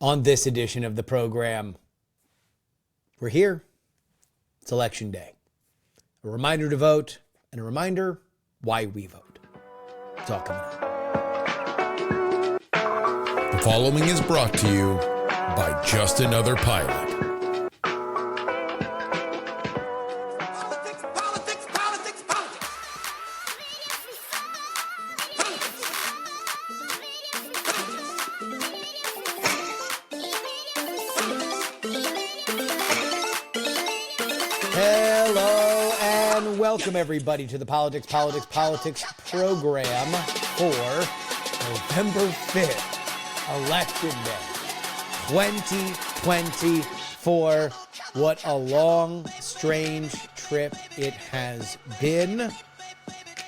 On this edition of the program, we're here. It's Election Day. A reminder to vote and a reminder why we vote. It's all coming up. The following is brought to you by Just Another Pilot. Hello and welcome everybody to the Politics program for November 5th, Election Day 2024. What a long, strange trip it has been.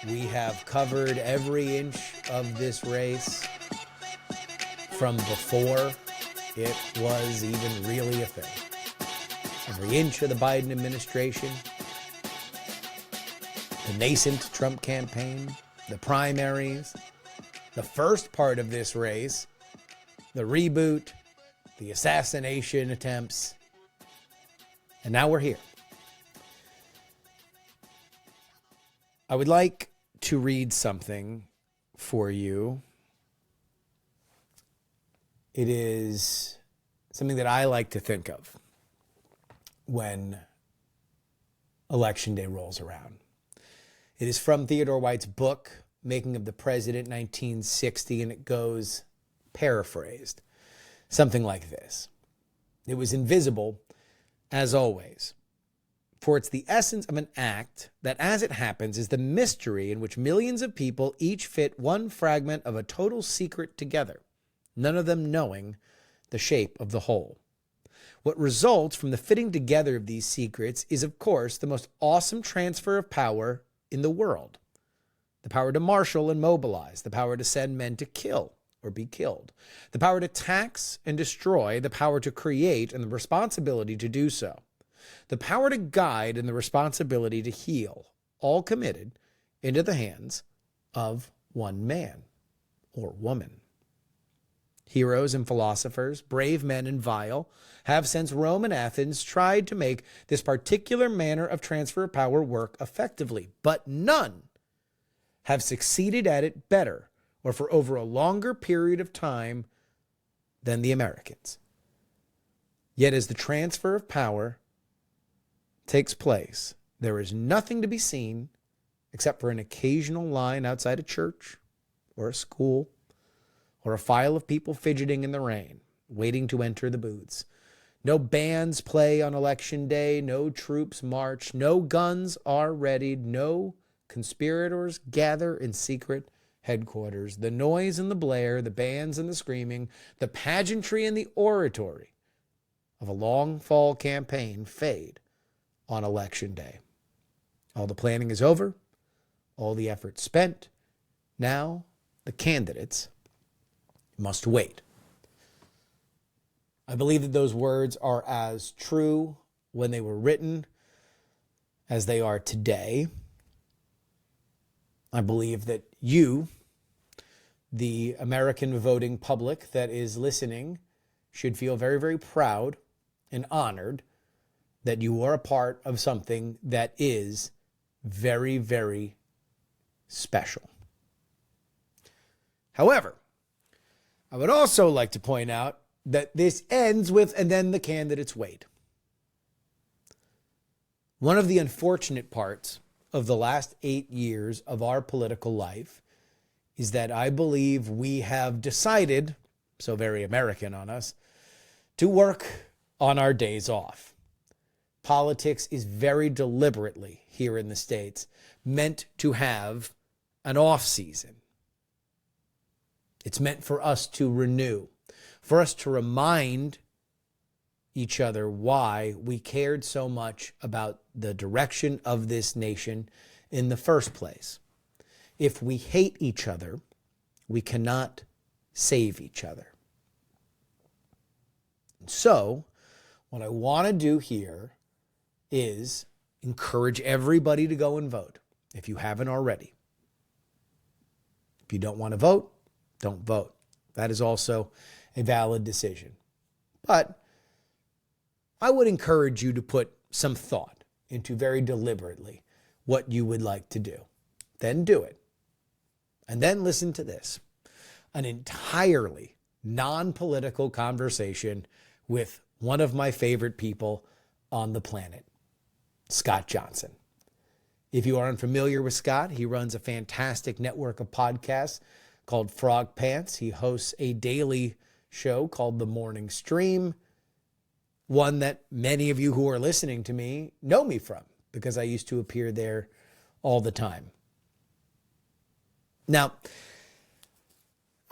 We have covered every inch of this race from before it was even really a thing. Every inch of the Biden administration, the nascent Trump campaign, the primaries, the first part of this race, the reboot, the assassination attempts, and now we're here. I would like to read something for you. It is something that I like to think of when Election Day rolls around. It is from Theodore White's book, Making of the President, 1960, and it goes, paraphrased, something like this. It was invisible, as always, for it's the essence of an act that, as it happens, is the mystery in which millions of people each fit one fragment of a total secret together, none of them knowing the shape of the whole. What results from the fitting together of these secrets is, of course, the most awesome transfer of power in the world. The power to marshal and mobilize, the power to send men to kill or be killed, the power to tax and destroy, the power to create and the responsibility to do so, the power to guide and the responsibility to heal, all committed into the hands of one man or woman. Heroes and philosophers, brave men and vile, have since Rome and Athens tried to make this particular manner of transfer of power work effectively, but none have succeeded at it better or for over a longer period of time than the Americans. Yet as the transfer of power takes place, there is nothing to be seen except for an occasional line outside a church or a school, or a file of people fidgeting in the rain, waiting to enter the booths. No bands play on Election Day, no troops march, no guns are readied, no conspirators gather in secret headquarters. The noise and the blare, the bands and the screaming, the pageantry and the oratory of a long fall campaign fade on Election Day. All the planning is over, all the effort spent. Now the candidates must wait. I believe that those words are as true when they were written as they are today. I believe that you, the American voting public that is listening, should feel very, very proud and honored that you are a part of something that is very, very special. However, I would also like to point out that this ends with, and then the candidates wait. One of the unfortunate parts of the last 8 years of our political life is that I believe we have decided, so very American on us, to work on our days off. Politics is very deliberately, here in the States, meant to have an off season. It's meant for us to renew, for us to remind each other why we cared so much about the direction of this nation in the first place. If we hate each other, we cannot save each other. So, what I want to do here is encourage everybody to go and vote, if you haven't already. If you don't want to vote, don't vote. That is also a valid decision. But I would encourage you to put some thought into very deliberately what you would like to do. Then do it. And then listen to this. An entirely non-political conversation with one of my favorite people on the planet, Scott Johnson. If you are unfamiliar with Scott, he runs a fantastic network of podcasts called Frog Pants. He hosts a daily show called The Morning Stream, one that many of you who are listening to me know me from because I used to appear there all the time. Now,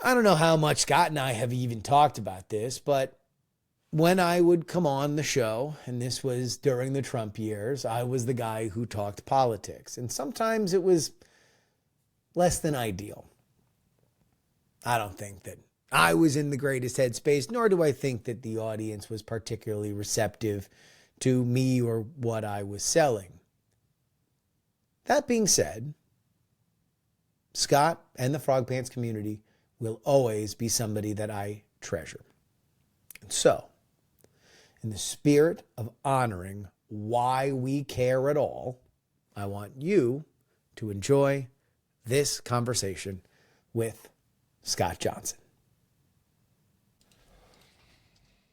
I don't know how much Scott and I have even talked about this, but when I would come on the show, and this was during the Trump years, I was the guy who talked politics. And sometimes it was less than ideal. I don't think that I was in the greatest headspace, nor do I think that the audience was particularly receptive to me or what I was selling. That being said, Scott and the Frog Pants community will always be somebody that I treasure. And so, in the spirit of honoring why we care at all, I want you to enjoy this conversation with Scott Johnson.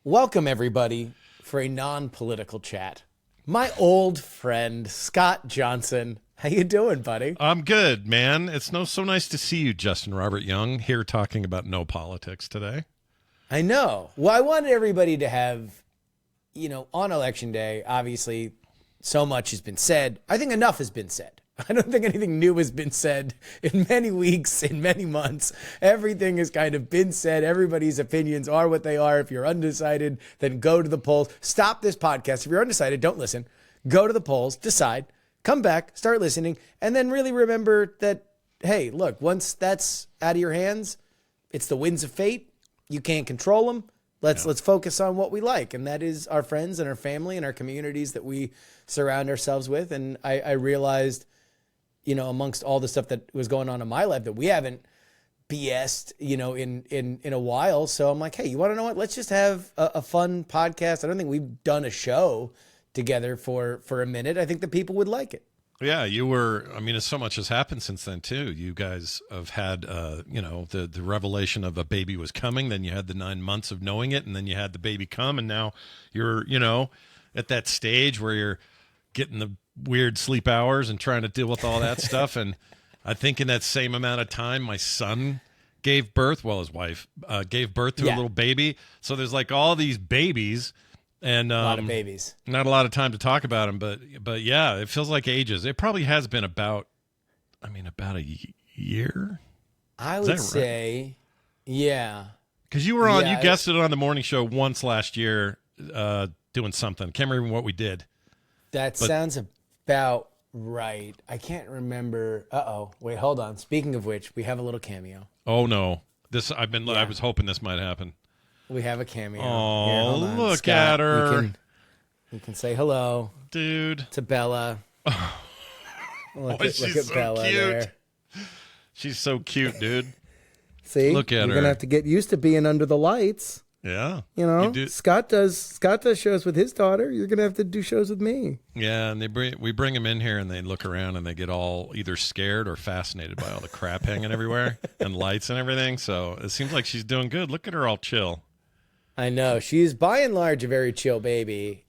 Welcome, everybody, for a non-political chat. My old friend, Scott Johnson. How you doing, buddy? I'm good, man. It's so nice to see you, Justin Robert Young, here talking about no politics today. I know. Well, I wanted everybody to have, on Election Day, obviously, so much has been said. I think enough has been said. I don't think anything new has been said in many weeks, in many months. Everything has kind of been said. Everybody's opinions are what they are. If you're undecided, then go to the polls. Stop this podcast. If you're undecided, don't listen. Go to the polls, decide, come back, start listening, and then really remember that, hey, look, once that's out of your hands, it's the winds of fate. You can't control them. Let's focus on what we like, and that is our friends and our family and our communities that we surround ourselves with. And I realized, amongst all the stuff that was going on in my life that we haven't BS'd, in a while. So I'm like, hey, you want to know what? Let's just have a fun podcast. I don't think we've done a show together for a minute. I think the people would like it. Yeah, so much has happened since then, too. You guys have had, the revelation of a baby was coming. Then you had the 9 months of knowing it. And then you had the baby come. And now you're, at that stage where you're getting the weird sleep hours and trying to deal with all that stuff. And I think in that same amount of time, my son gave birth. Well, his wife gave birth to a little baby. So there's like all these babies. And a lot of babies. Not a lot of time to talk about them, but yeah, it feels like ages. It probably has been about a year. I would say, yeah. Because you were on, you guessed it on the morning show once last year, doing something. Can't remember what we did. Sounds about right. I can't remember. Wait, hold on. Speaking of which, we have a little cameo. Oh no, I was hoping this might happen. We have a cameo. Oh, look Scott, at her. We can say hello, dude, to Bella. Look at Bella cute. there. She's so cute, dude. See, look at her. You're gonna have to get used to being under the lights. Yeah, Scott does shows with his daughter. You're gonna have to do shows with me. Yeah, and we bring them in here, and they look around, and they get all either scared or fascinated by all the crap hanging everywhere and lights and everything. So it seems like she's doing good. Look at her, all chill. I know she's by and large a very chill baby.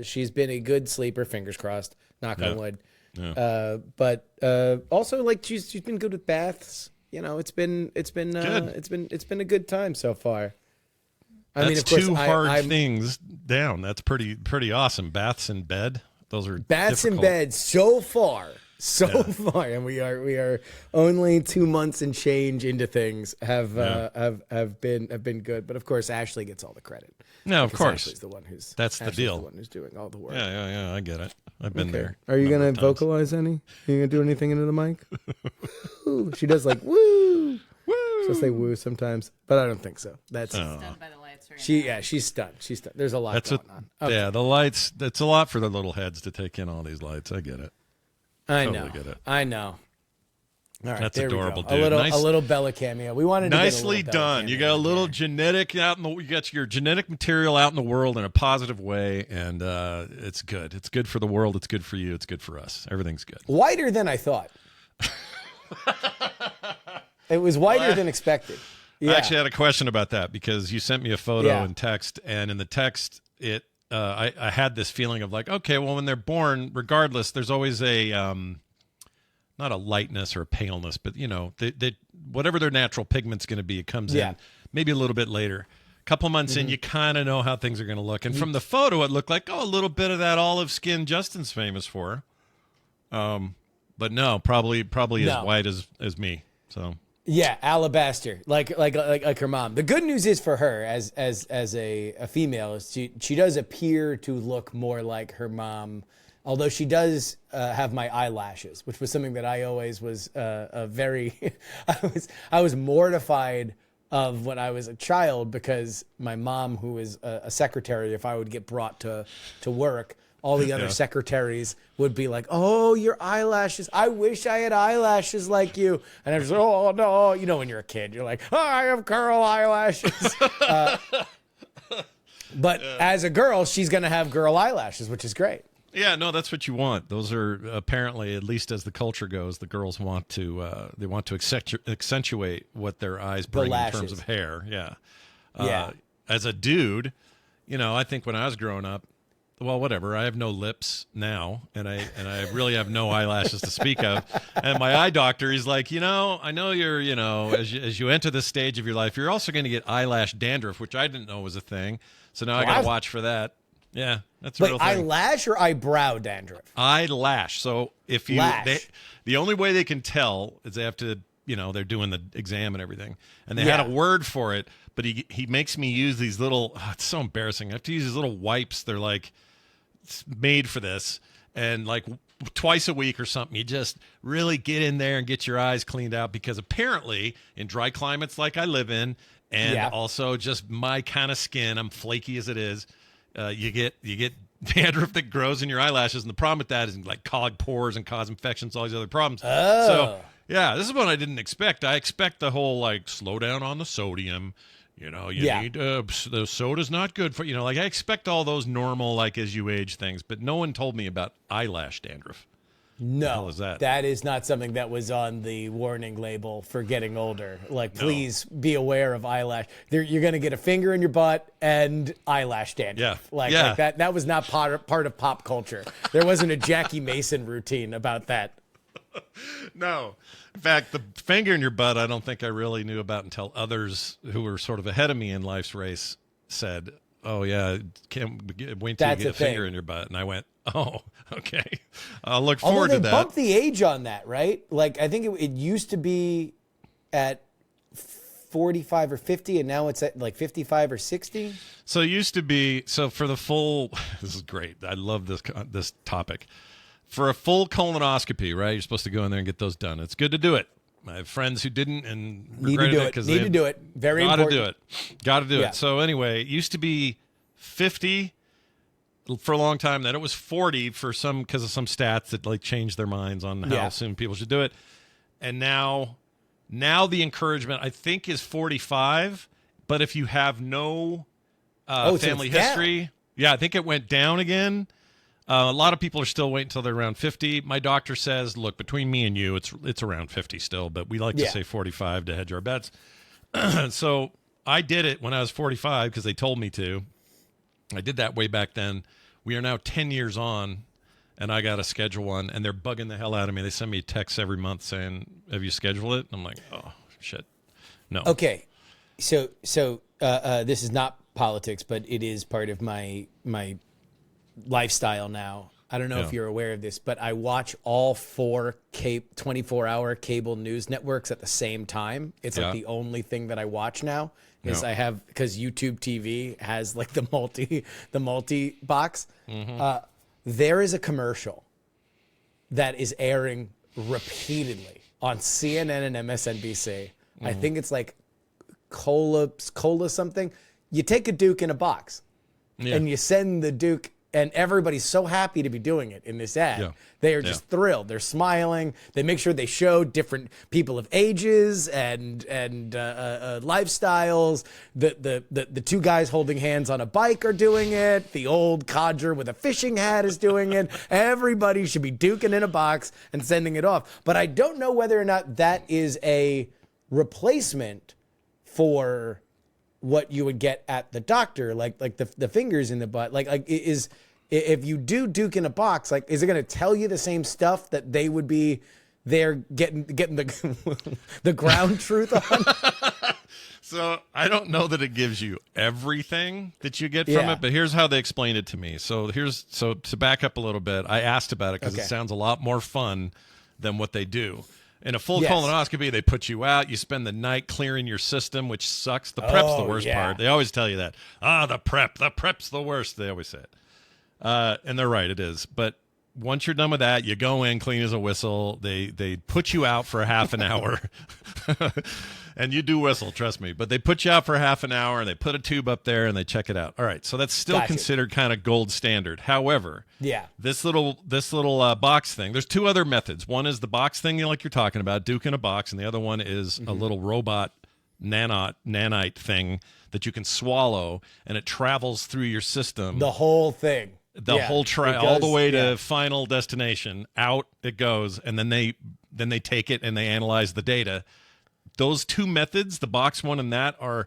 She's been a good sleeper. Fingers crossed. Knock on wood. Yeah. But also, like she's been good with baths. It's been a good time so far. That's of course, two hard things down. That's pretty awesome. Baths in bed. Those are baths in bed so far, and we are only 2 months and change into things. Have been good, but of course Ashley gets all the credit. No, of course Ashley's the one who's the deal. The one who's doing all the work. Yeah. I get it. I've been there. Are you gonna vocalize any? Are you gonna do anything into the mic? Woo. She does like woo. Woo. She'll say woo sometimes, but I don't think so. That's stunned by the lights right now. She's stunned. There's a lot going on. Okay. Yeah, the lights. That's a lot for the little heads to take in all these lights. I get it. I totally know. Get it. I know. All right, That's there adorable, we go. dude. A little Bella cameo. We wanted to Nicely get a little Bella done. You cameo got a in little there. genetic out in the. You got your genetic material out in the world in a positive way, and it's good. It's good for the world. It's good for you. It's good for us. Everything's good. Whiter than I thought. It was whiter than expected. Yeah. I actually had a question about that because you sent me a photo and text, and in the text, I had this feeling of like, okay, well, when they're born, regardless, there's always a not a lightness or a paleness, but they whatever their natural pigment's going to be, it comes in maybe a little bit later. A couple months in, you kind of know how things are going to look, and from the photo, it looked like a little bit of that olive skin Justin's famous for, but no, probably as white as me. So. Yeah, alabaster, like her mom. The good news is for her, as a female, is she does appear to look more like her mom, although she does have my eyelashes, which was something that I always was a very, I was mortified of when I was a child because my mom, who was a secretary, if I would get brought to work, all the other secretaries would be like, "Oh, your eyelashes! I wish I had eyelashes like you." And I was like, "Oh no!" You know, when you're a kid, you're like, "Oh, I have curl eyelashes." But as a girl, she's gonna have girl eyelashes, which is great. Yeah, no, that's what you want. Those are apparently, at least as the culture goes, the girls want to accentuate what their eyes bring in terms of hair. Yeah. As a dude, I think when I was growing up, well, whatever. I have no lips now, and I really have no eyelashes to speak of. And my eye doctor, he's like, I know you're, as you enter this stage of your life, you're also going to get eyelash dandruff, which I didn't know was a thing. So now I got to watch for that. Yeah, that's a real thing. Eyelash or eyebrow dandruff? Eyelash. So if you, the only way they can tell is they have to, they're doing the exam and everything, and they had a word for it, but he makes me use these little. It's so embarrassing. I have to use these little wipes. They're like made for this, and like twice a week or something, you just really get in there and get your eyes cleaned out, because apparently in dry climates like I live in, and also just my kind of skin, I'm flaky as it is, you get dandruff that grows in your eyelashes, and the problem with that is like clogged pores and cause infections, all these other problems. So yeah, this is what I didn't expect. I expect the whole like slow down on the sodium. You need the soda's not good for like I expect all those normal like as you age things, but no one told me about eyelash dandruff. No, what the hell is that? That is not something that was on the warning label for getting older. Like, please be aware of eyelash. You're going to get a finger in your butt and eyelash dandruff. Like that. That was not part of pop culture. There wasn't a Jackie Mason routine about that. No. In fact, the finger in your butt, I don't think I really knew about until others who were sort of ahead of me in life's race said, "Oh, yeah, can't wait till you get a finger in your butt." And I went, "Oh, okay. I'll look forward to that." They bumped the age on that, right? Like, I think it used to be at 45 or 50, and now it's at like 55 or 60. So it used to be, for the full, this is great. I love this topic. For a full colonoscopy, right? You're supposed to go in there and get those done. It's good to do it. I have friends who didn't and regretted it because need to do it. Very important. Got to do it. So anyway, it used to be 50 for a long time. Then it was 40 for some because of some stats that like changed their minds on how soon people should do it. And now the encouragement I think is 45. But if you have no family history, I think it went down again. A lot of people are still waiting until they're around 50. My doctor says, look, between me and you, it's around 50 still, but we like to say 45 to hedge our bets. So I did it when I was 45 because they told me to. I did that way back then. We are now 10 years on, and I got to schedule one, and they're bugging the hell out of me. They send me texts every month saying, have you scheduled it? And I'm like, oh, shit. No. Okay. So this is not politics, but it is part of my lifestyle now. I don't know if you're aware of this, but I watch all 4 24-hour cable news networks at the same time. It's like the only thing that I watch now is I have, because YouTube TV has like the multi box. There is a commercial that is airing repeatedly on CNN and MSNBC. I think it's like cola something. You take a Duke in a box and you send the Duke And everybody's so happy to be doing it in this ad. Yeah. They are just thrilled. They're smiling. They make sure they show different people of ages and lifestyles. The two guys holding hands on a bike are doing it. The old codger with a fishing hat is doing it. Everybody should be duking in a box and sending it off. But I don't know whether or not that is a replacement for what you would get at the doctor, like the fingers in the butt. Like is if you do Duke in a box, like is it going to tell you the same stuff that they would be there getting the the ground truth on? So I don't know that it gives you everything that you get from it, but here's how they explained it to me. So to back up a little bit, I asked about it because it sounds a lot more fun than what they do. In a full colonoscopy, they put you out. You spend the night clearing your system, which sucks. The prep's the worst part. They always tell you that. The prep's the worst. They always say it. And they're right, it is. But once you're done with that, you go in, clean as a whistle. They put you out for a half an hour. And you do whistle, trust me. But they put you out for half an hour, and they put a tube up there, and they check it out. All right, so that's still considered kind of gold standard. However, this little box thing, there's two other methods. One is the box thing like you're talking about, Duke in a box, and the other one is a little robot nanite thing that you can swallow, and it travels through your system. The whole thing. Whole all the way to final destination. Out it goes, and then they take it and they analyze the data. Those two methods, the box one and that, are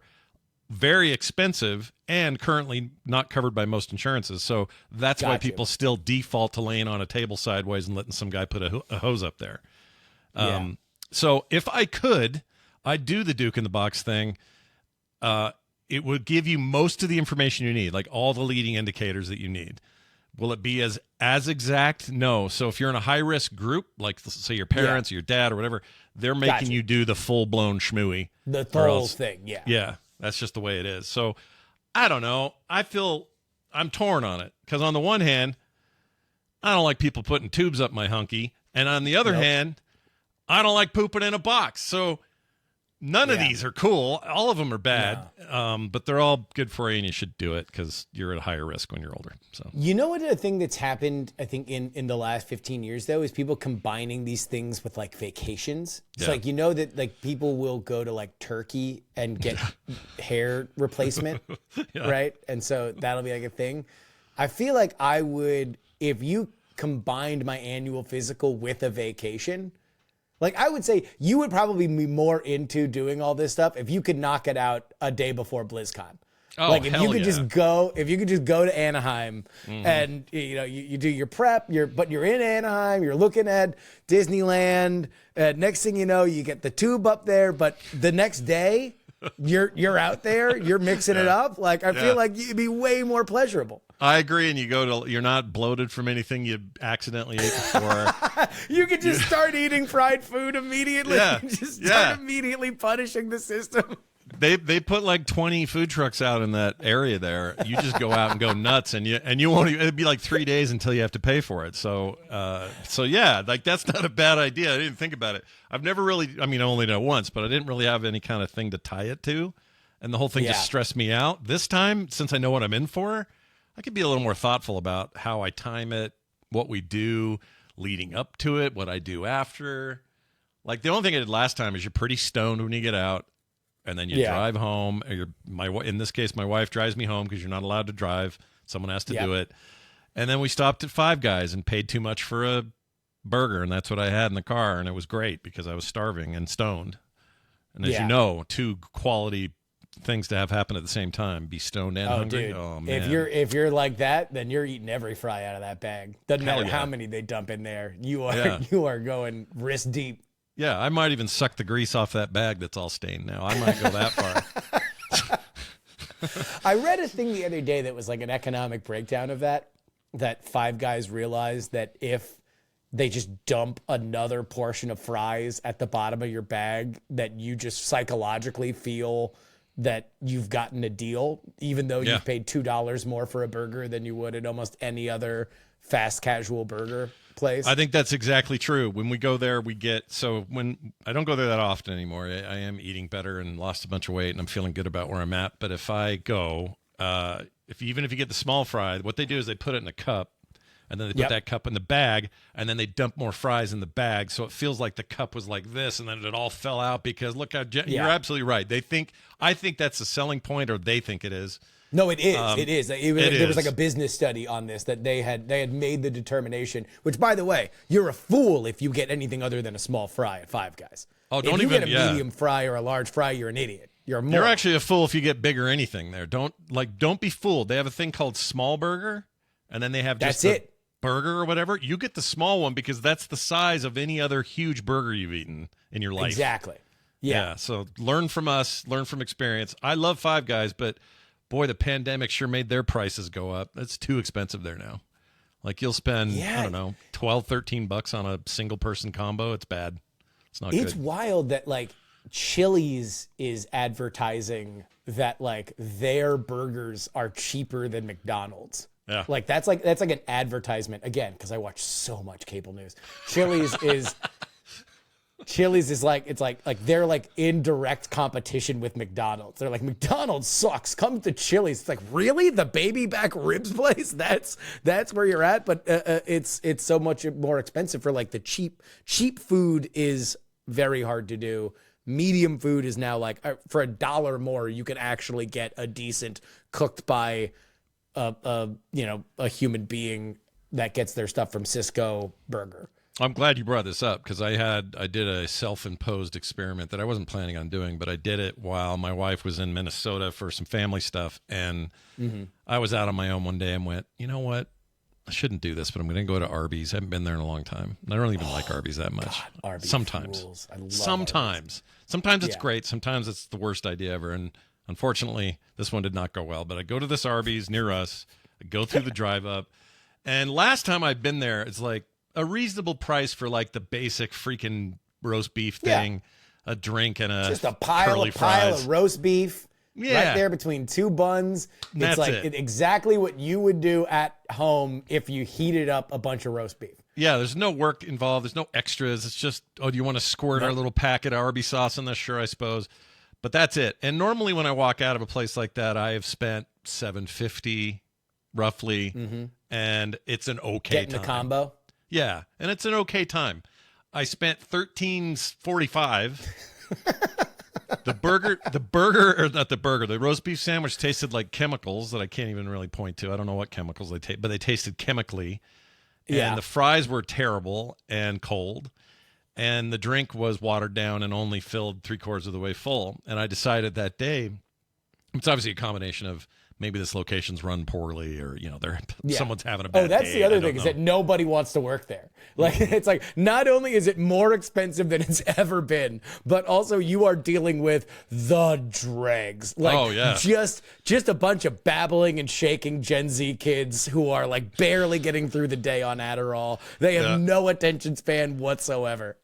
very expensive and currently not covered by most insurances. So that's why people still default to laying on a table sideways and letting some guy put a hose up there. So if I could, I'd do the Duke in the box thing. It would give you most of the information you need, like all the leading indicators that you need. Will it be as exact? No. So if you're in a high-risk group, like say your parents or your dad or whatever, they're making you do the full-blown schmooey. The whole thing, Yeah, that's just the way it is. So I don't know. I feel I'm torn on it because on the one hand, I don't like people putting tubes up my hunky. And on the other hand, I don't like pooping in a box. So none of these are cool. All of them are bad, but they're all good for you, and you should do it because you're at a higher risk when you're older. So you know what? A thing that's happened, I think, in the last 15 years, though, is people combining these things with like vacations. It's like, you know, that like people will go to like Turkey and get hair replacement, right? And so that'll be like a thing. I feel like I would, if you combined my annual physical with a vacation. Like, I would say you would probably be more into doing all this stuff if you could knock it out a day before BlizzCon. Oh, like, if you could just go to Anaheim and, you know, you do your prep, but you're in Anaheim, you're looking at Disneyland. Next thing you know, you get the tube up there, but the next day you're out there, you're mixing it up. Like, I feel like it'd be way more pleasurable. I agree, and you're not bloated from anything you accidentally ate before. You could just start eating fried food immediately. Just start immediately punishing the system. They put like 20 food trucks out in that area there. You just go out and go nuts, and you won't. It'd be like 3 days until you have to pay for it. So yeah, like that's not a bad idea. I didn't think about it. I've never really. I mean, I only done it once, but I didn't really have any kind of thing to tie it to, and the whole thing just stressed me out. This time, since I know what I'm in for, I could be a little more thoughtful about how I time it, what we do leading up to it, what I do after. Like the only thing I did last time is you're pretty stoned when you get out, and then you drive home. Or in this case, my wife drives me home because you're not allowed to drive. Someone has to do it. And then we stopped at Five Guys and paid too much for a burger, and that's what I had in the car, and it was great because I was starving and stoned. And as you know, two quality things to have happen at the same time, be stoned and hungry. Dude. Oh man. If you're like that, then you're eating every fry out of that bag. Doesn't matter how many they dump in there. You are going wrist deep. Yeah, I might even suck the grease off that bag that's all stained now. I might go that far. I read a thing the other day that was like an economic breakdown of that Five Guys realized that if they just dump another portion of fries at the bottom of your bag, that you just psychologically feel that you've gotten a deal, even though you've paid $2 more for a burger than you would at almost any other fast casual burger place. I think that's exactly true. When we go there, when I don't go there that often anymore, I am eating better and lost a bunch of weight and I'm feeling good about where I'm at. But if I go, even if you get the small fry, what they do is they put it in a cup, and then they put that cup in the bag, and then they dump more fries in the bag, so it feels like the cup was like this, and then it all fell out because look how you're absolutely right. I think that's a selling point, or they think it is. No, it is. It is. There was like a business study on this that they had made the determination. Which, by the way, you're a fool if you get anything other than a small fry at Five Guys. Oh, if you get a medium fry or a large fry, you're an idiot. You're actually a fool if you get big or anything there. Don't be fooled. They have a thing called small burger, and then they have just burger or whatever. You get the small one because that's the size of any other huge burger you've eaten in your life. Exactly. Yeah. So learn from us, learn from experience. I love Five Guys, but boy, the pandemic sure made their prices go up. It's too expensive there now. Like you'll spend, I don't know, $12, $13 on a single person combo. It's bad. It's not good. It's wild that like Chili's is advertising that like their burgers are cheaper than McDonald's. Yeah. Like that's like an advertisement again, because I watch so much cable news. Chili's is like, it's like they're like in direct competition with McDonald's. They're like, McDonald's sucks. Come to Chili's. It's like, really? The baby back ribs place? That's where you're at. But it's so much more expensive for like the cheap food is very hard to do. Medium food is now like for $1 more, you can actually get a decent cooked by a human being that gets their stuff from Cisco burger. I'm glad you brought this up because I did a self-imposed experiment that I wasn't planning on doing, but I did it while my wife was in Minnesota for some family stuff. And I was out on my own one day and went, you know what? I shouldn't do this, but I'm going to go to Arby's. I haven't been there in a long time. I don't even like Arby's that much. God, Arby's sometimes. rules. I love Sometimes. Sometimes it's great. Sometimes it's the worst idea ever. And unfortunately, this one did not go well. But I go to this Arby's near us. I go through the drive up. And last time I'd been there, it's like a reasonable price for like the basic freaking roast beef thing, a drink, and just a pile of roast beef. Right there between two buns. It's like exactly what you would do at home if you heated up a bunch of roast beef. Yeah, there's no work involved. There's no extras. It's just, do you want to squirt our little packet of Arby sauce in this? Sure, I suppose. But that's it. And normally when I walk out of a place like that, I have spent $7.50 roughly, and it's an okay time. Getting the combo? Yeah, and it's an okay time. I spent $13.45. The roast beef sandwich tasted like chemicals that I can't even really point to. I don't know what chemicals they taste, but they tasted chemically. And the fries were terrible and cold. And the drink was watered down and only filled 3/4 of the way full. And I decided that day, it's obviously a combination of maybe this location's run poorly, or someone's having a bad day. Oh, that's the other thing is that nobody wants to work there. Like it's like not only is it more expensive than it's ever been, but also you are dealing with the dregs. Like just a bunch of babbling and shaking Gen Z kids who are like barely getting through the day on Adderall. They have no attention span whatsoever.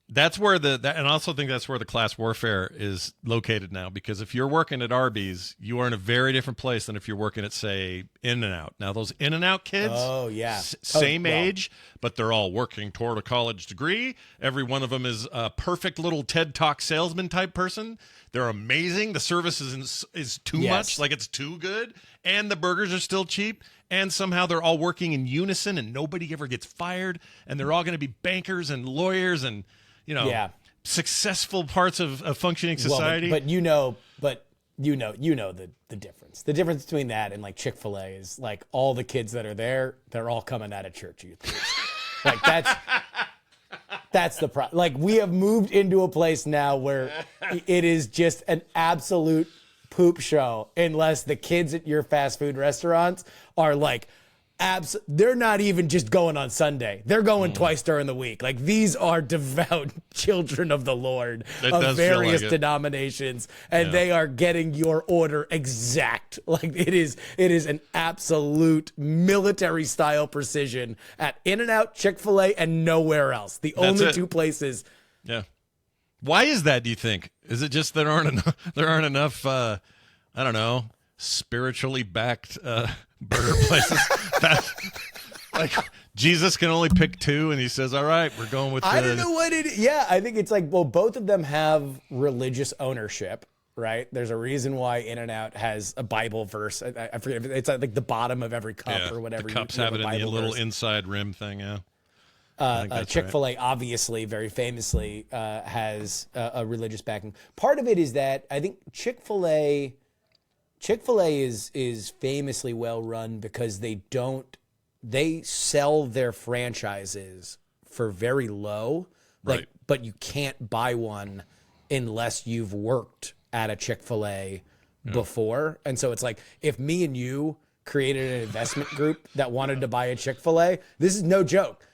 That's where and I also think that's where the class warfare is located now, because if you're working at Arby's, you are in a very different place than if you're working at, say, In-N-Out. Now, those In-N-Out kids, same age, but they're all working toward a college degree. Every one of them is a perfect little TED Talk salesman type person. They're amazing. The service is too much, like it's too good, and the burgers are still cheap. And somehow they're all working in unison, and nobody ever gets fired, and they're all going to be bankers and lawyers and successful parts of functioning society. But you know the difference. The difference between that and like Chick-fil-A is like all the kids that are there, they're all coming out of church youth. Like that's the problem. Like we have moved into a place now where it is just an absolute poop show unless the kids at your fast food restaurants are like they're not even just going on Sunday. They're going twice during the week. Like these are devout children of the Lord of various denominations, and they are getting your order exact. Like it is an absolute military style precision at In-N-Out, Chick-fil-A, and nowhere else. The only two places. Yeah. Why is that, do you think? Is it just there aren't enough I don't know, spiritually backed burger places? Like Jesus can only pick two, and he says, all right, we're going with I don't know what it is. Yeah, I think it's like, well, both of them have religious ownership. right? There's a reason why In-N-Out has a Bible verse. I forget. It's like the bottom of every cup or whatever. The cups you have it in the little verse. inside rim thing, yeah. I think that's Chick-fil-A, right. obviously, very famously, has a religious backing. Part of it is that I think Chick-fil-A is famously well run because they sell their franchises for very low, Right. but you can't buy one unless you've worked at a Chick-fil-A before. And so it's like, if me and you created an investment group that wanted to buy a Chick-fil-A, this is no joke.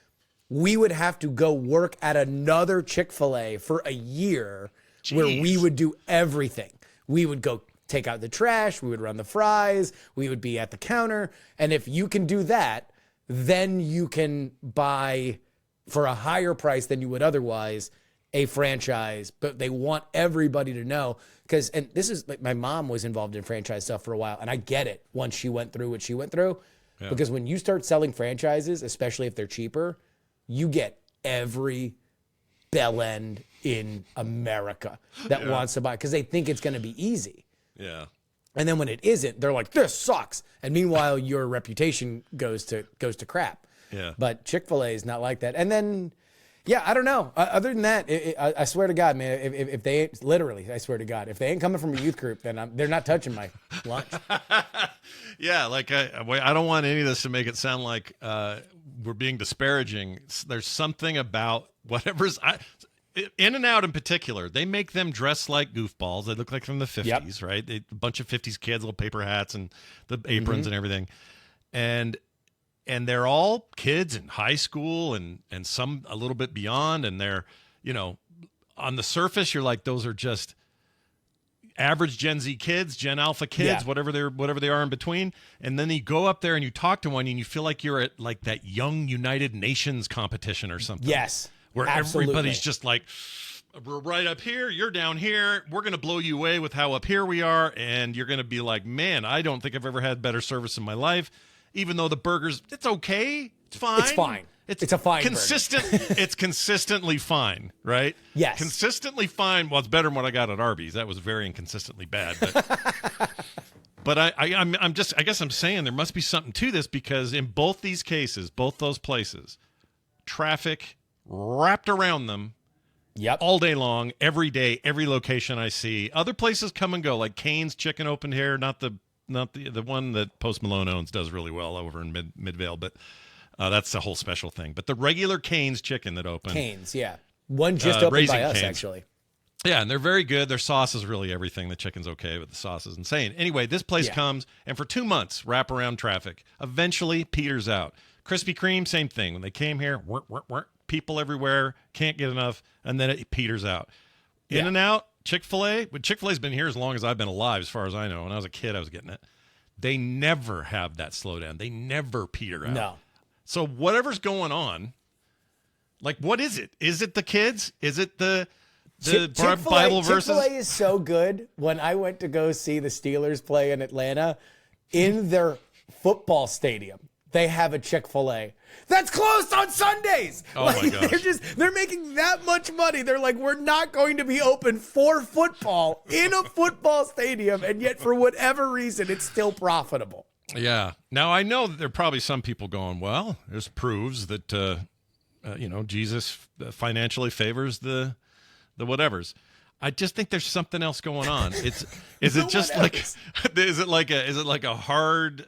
We would have to go work at another Chick-fil-A for a year where we would do everything. We would go take out the trash. We would run the fries. We would be at the counter. And if you can do that, then you can buy for a higher price than you would otherwise a franchise. But they want everybody to know and this is like, my mom was involved in franchise stuff for a while. And I get it once she went through what she went through, because when you start selling franchises, especially if they're cheaper, you get every bell end in America that wants to buy because they think it's going to be easy. Yeah. And then when it isn't, they're like, this sucks. And meanwhile, your reputation goes to crap. Yeah. But Chick-fil-A is not like that. And then, I don't know. Other than that, I swear to God, man, if they ain't, literally, I swear to God, if they ain't coming from a youth group, then they're not touching my lunch. Yeah, like I don't want any of this to make it sound like we're being disparaging. There's something about whatever's In-N-Out in particular. They make them dress like goofballs. They look like from the 50s, right? A bunch of 50s kids, little paper hats and the aprons and everything, and they're all kids in high school and some a little bit beyond, and they're on the surface you're like, those are just average Gen Z kids, Gen Alpha kids, whatever they are in between. And then you go up there and you talk to one and you feel like you're at like that young United Nations competition or something. Yes. Where absolutely. Everybody's just like, we're right up here, you're down here, we're going to blow you away with how up here we are. And you're going to be like, man, I don't think I've ever had better service in my life. Even though the burgers, it's okay. It's fine. It's fine. It's a fine consistent. It's consistently fine, right? Yes. Consistently fine. Well, it's better than what I got at Arby's. That was very inconsistently bad. But I guess I'm saying there must be something to this, because in both these cases, both those places, traffic wrapped around them. Yep. All day long, every day, every location I see. Other places come and go, like Cane's Chicken opened here, not the one that Post Malone owns does really well over in Midvale, but that's a whole special thing. But the regular Cane's Chicken that opened. Cane's, yeah. One just opened Raising by us, Cane's. actually. Yeah, and they're very good. Their sauce is really everything. The chicken's okay, but the sauce is insane. Anyway, this place comes, and for 2 months, wraparound traffic. Eventually, peters out. Krispy Kreme, same thing. When they came here, people everywhere, can't get enough, and then it peters out. Yeah. In-N-Out, Chick-fil-A. But Chick-fil-A's been here as long as I've been alive, as far as I know. When I was a kid, I was getting it. They never have that slowdown. They never peter out. No. So whatever's going on, like, what is it? Is it the kids? Is it the Bible verses? Chick-fil-A is so good. When I went to go see the Steelers play in Atlanta, in their football stadium, they have a Chick-fil-A that's closed on Sundays. Oh, my gosh. They're making that much money. They're like, we're not going to be open for football in a football stadium, and yet for whatever reason, it's still profitable. Yeah. Now, I know that there are probably some people going, well, this proves that, Jesus financially favors the whatevers. I just think there's something else going on. Is it just like a hard,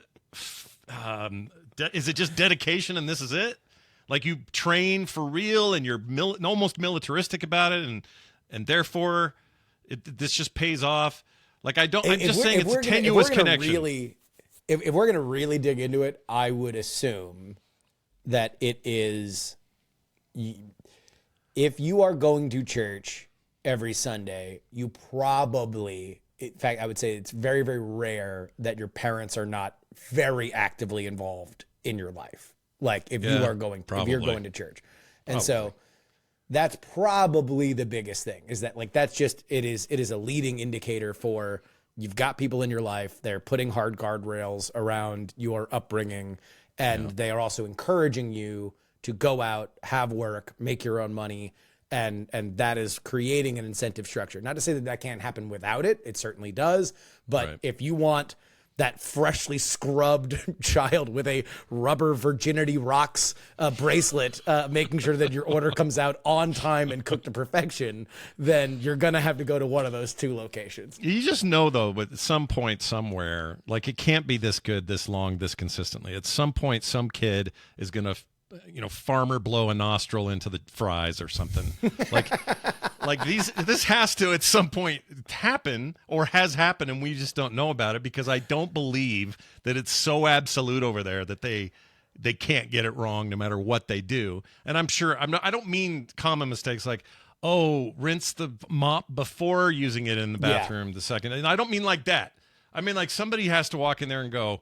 is it just dedication and this is it? Like, you train for real and you're almost militaristic about it, and therefore this just pays off. Like, I'm just saying it's a tenuous connection. If we're going to really dig into it, I would assume that it is, if you are going to church every Sunday, you probably, in fact, I would say it's very, very rare that your parents are not very actively involved in your life. Like, if you're going to church. And so that's probably the biggest thing, is that, like, that's just, it is a leading indicator for, you've got people in your life, they're putting hard guardrails around your upbringing, and they are also encouraging you to go out, have work, make your own money, And that is creating an incentive structure. Not to say that can't happen without it. It certainly does. But if you want that freshly scrubbed child with a rubber virginity rocks bracelet, making sure that your order comes out on time and cooked to perfection, then you're going to have to go to one of those 2 locations. You just know, though, at some point somewhere, like it can't be this good, this long, this consistently. At some point, some kid is going to, farmer blow a nostril into the fries or something. This has to at some point happen or has happened, and we just don't know about it because I don't believe that it's so absolute over there that they can't get it wrong no matter what they do. And I'm sure I don't mean common mistakes like, oh, rinse the mop before using it in the bathroom the second. And I don't mean like that. I mean like somebody has to walk in there and go,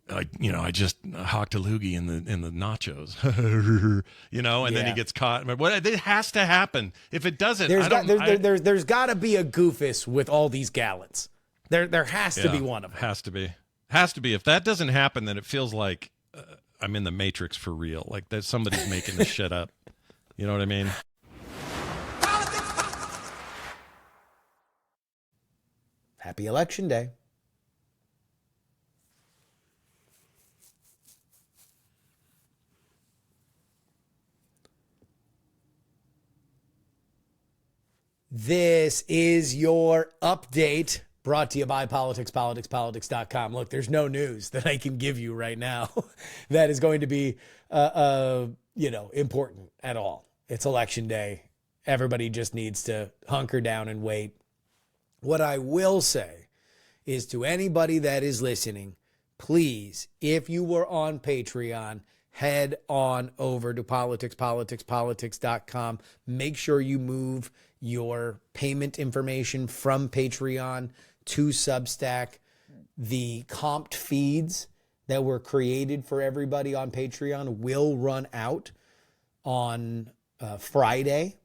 I just hocked a loogie in the nachos, and then he gets caught. But it has to happen. If it doesn't, there's got to be a goofus with all these gallons. There has to be one of them. Has to be. If that doesn't happen, then it feels like I'm in the Matrix for real. Like that somebody's making this shit up. You know what I mean? Happy Election Day. This is your update brought to you by politics.com. Look, there's no news that I can give you right now that is going to be, important at all. It's Election Day. Everybody just needs to hunker down and wait. What I will say is to anybody that is listening, please, if you were on Patreon, head on over to politics.com. Make sure you move your payment information from Patreon to Substack. The comped feeds that were created for everybody on Patreon will run out on Friday.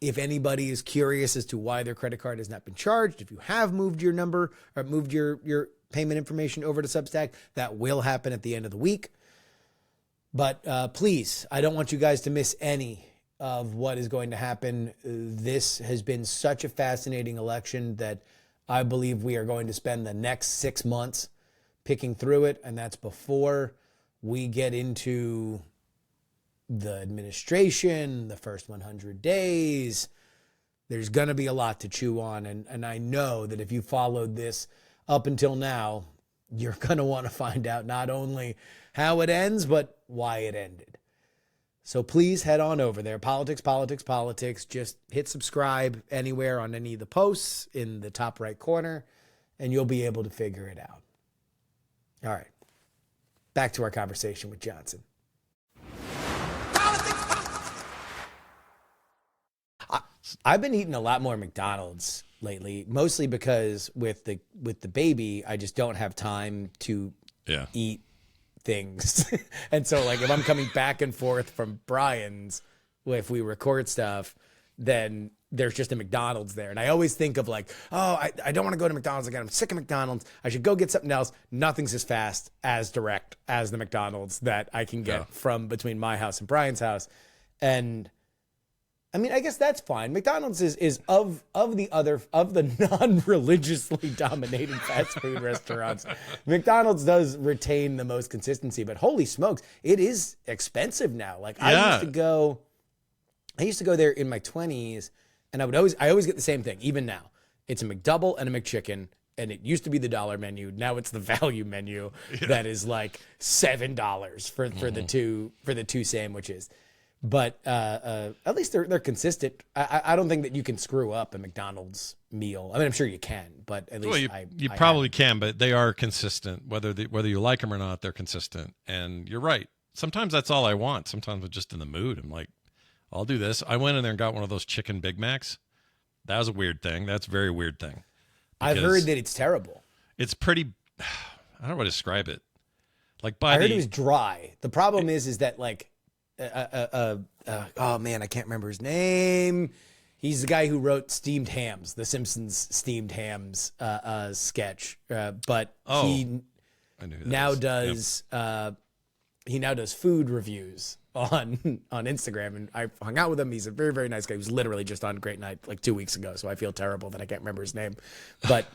If anybody is curious as to why their credit card has not been charged, if you have moved your number or moved your payment information over to Substack, that will happen at the end of the week. But please, I don't want you guys to miss any of what is going to happen. This has been such a fascinating election that I believe we are going to spend the next 6 months picking through it, and that's before we get into the administration, the first 100 days. There's going to be a lot to chew on, and I know that if you followed this up until now, you're going to want to find out not only how it ends, but why it ended. So please head on over there. Politics. Just hit subscribe anywhere on any of the posts in the top right corner, and you'll be able to figure it out. All right. Back to our conversation with Johnson. I've been eating a lot more McDonald's lately, mostly because with the baby, I just don't have time to eat things. And so like if I'm coming back and forth from Brian's, if we record stuff, then there's just a McDonald's there. And I always think of like, oh, I don't want to go to McDonald's again. I'm sick of McDonald's. I should go get something else. Nothing's as fast, as direct as the McDonald's that I can get from between my house and Brian's house. And I mean, I guess that's fine. McDonald's is of the non-religiously dominated fast food restaurants. McDonald's does retain the most consistency, but holy smokes, it is expensive now. Like I used to go there in my 20s, and I always get the same thing. Even now, it's a McDouble and a McChicken, and it used to be the dollar menu. Now it's the value menu that is like $7 for the two sandwiches. But at least they're consistent. I don't think that you can screw up a McDonald's meal. I mean, I'm sure you can, but at least you probably can. But they are consistent, whether you like them or not. They're consistent, and you're right. Sometimes that's all I want. Sometimes I'm just in the mood. I'm like, I'll do this. I went in there and got one of those chicken Big Macs. That was a weird thing. That's a very weird thing. I've heard that it's terrible. It's pretty. I don't know how to describe it. Like I heard it was dry. The problem is that like. Oh man, I can't remember his name. He's the guy who wrote Steamed Hams, the Simpsons Steamed Hams sketch. But he now does he now does food reviews on Instagram, and I hung out with him. He's a very, very nice guy. He was literally just on Great Night like 2 weeks ago, so I feel terrible that I can't remember his name. But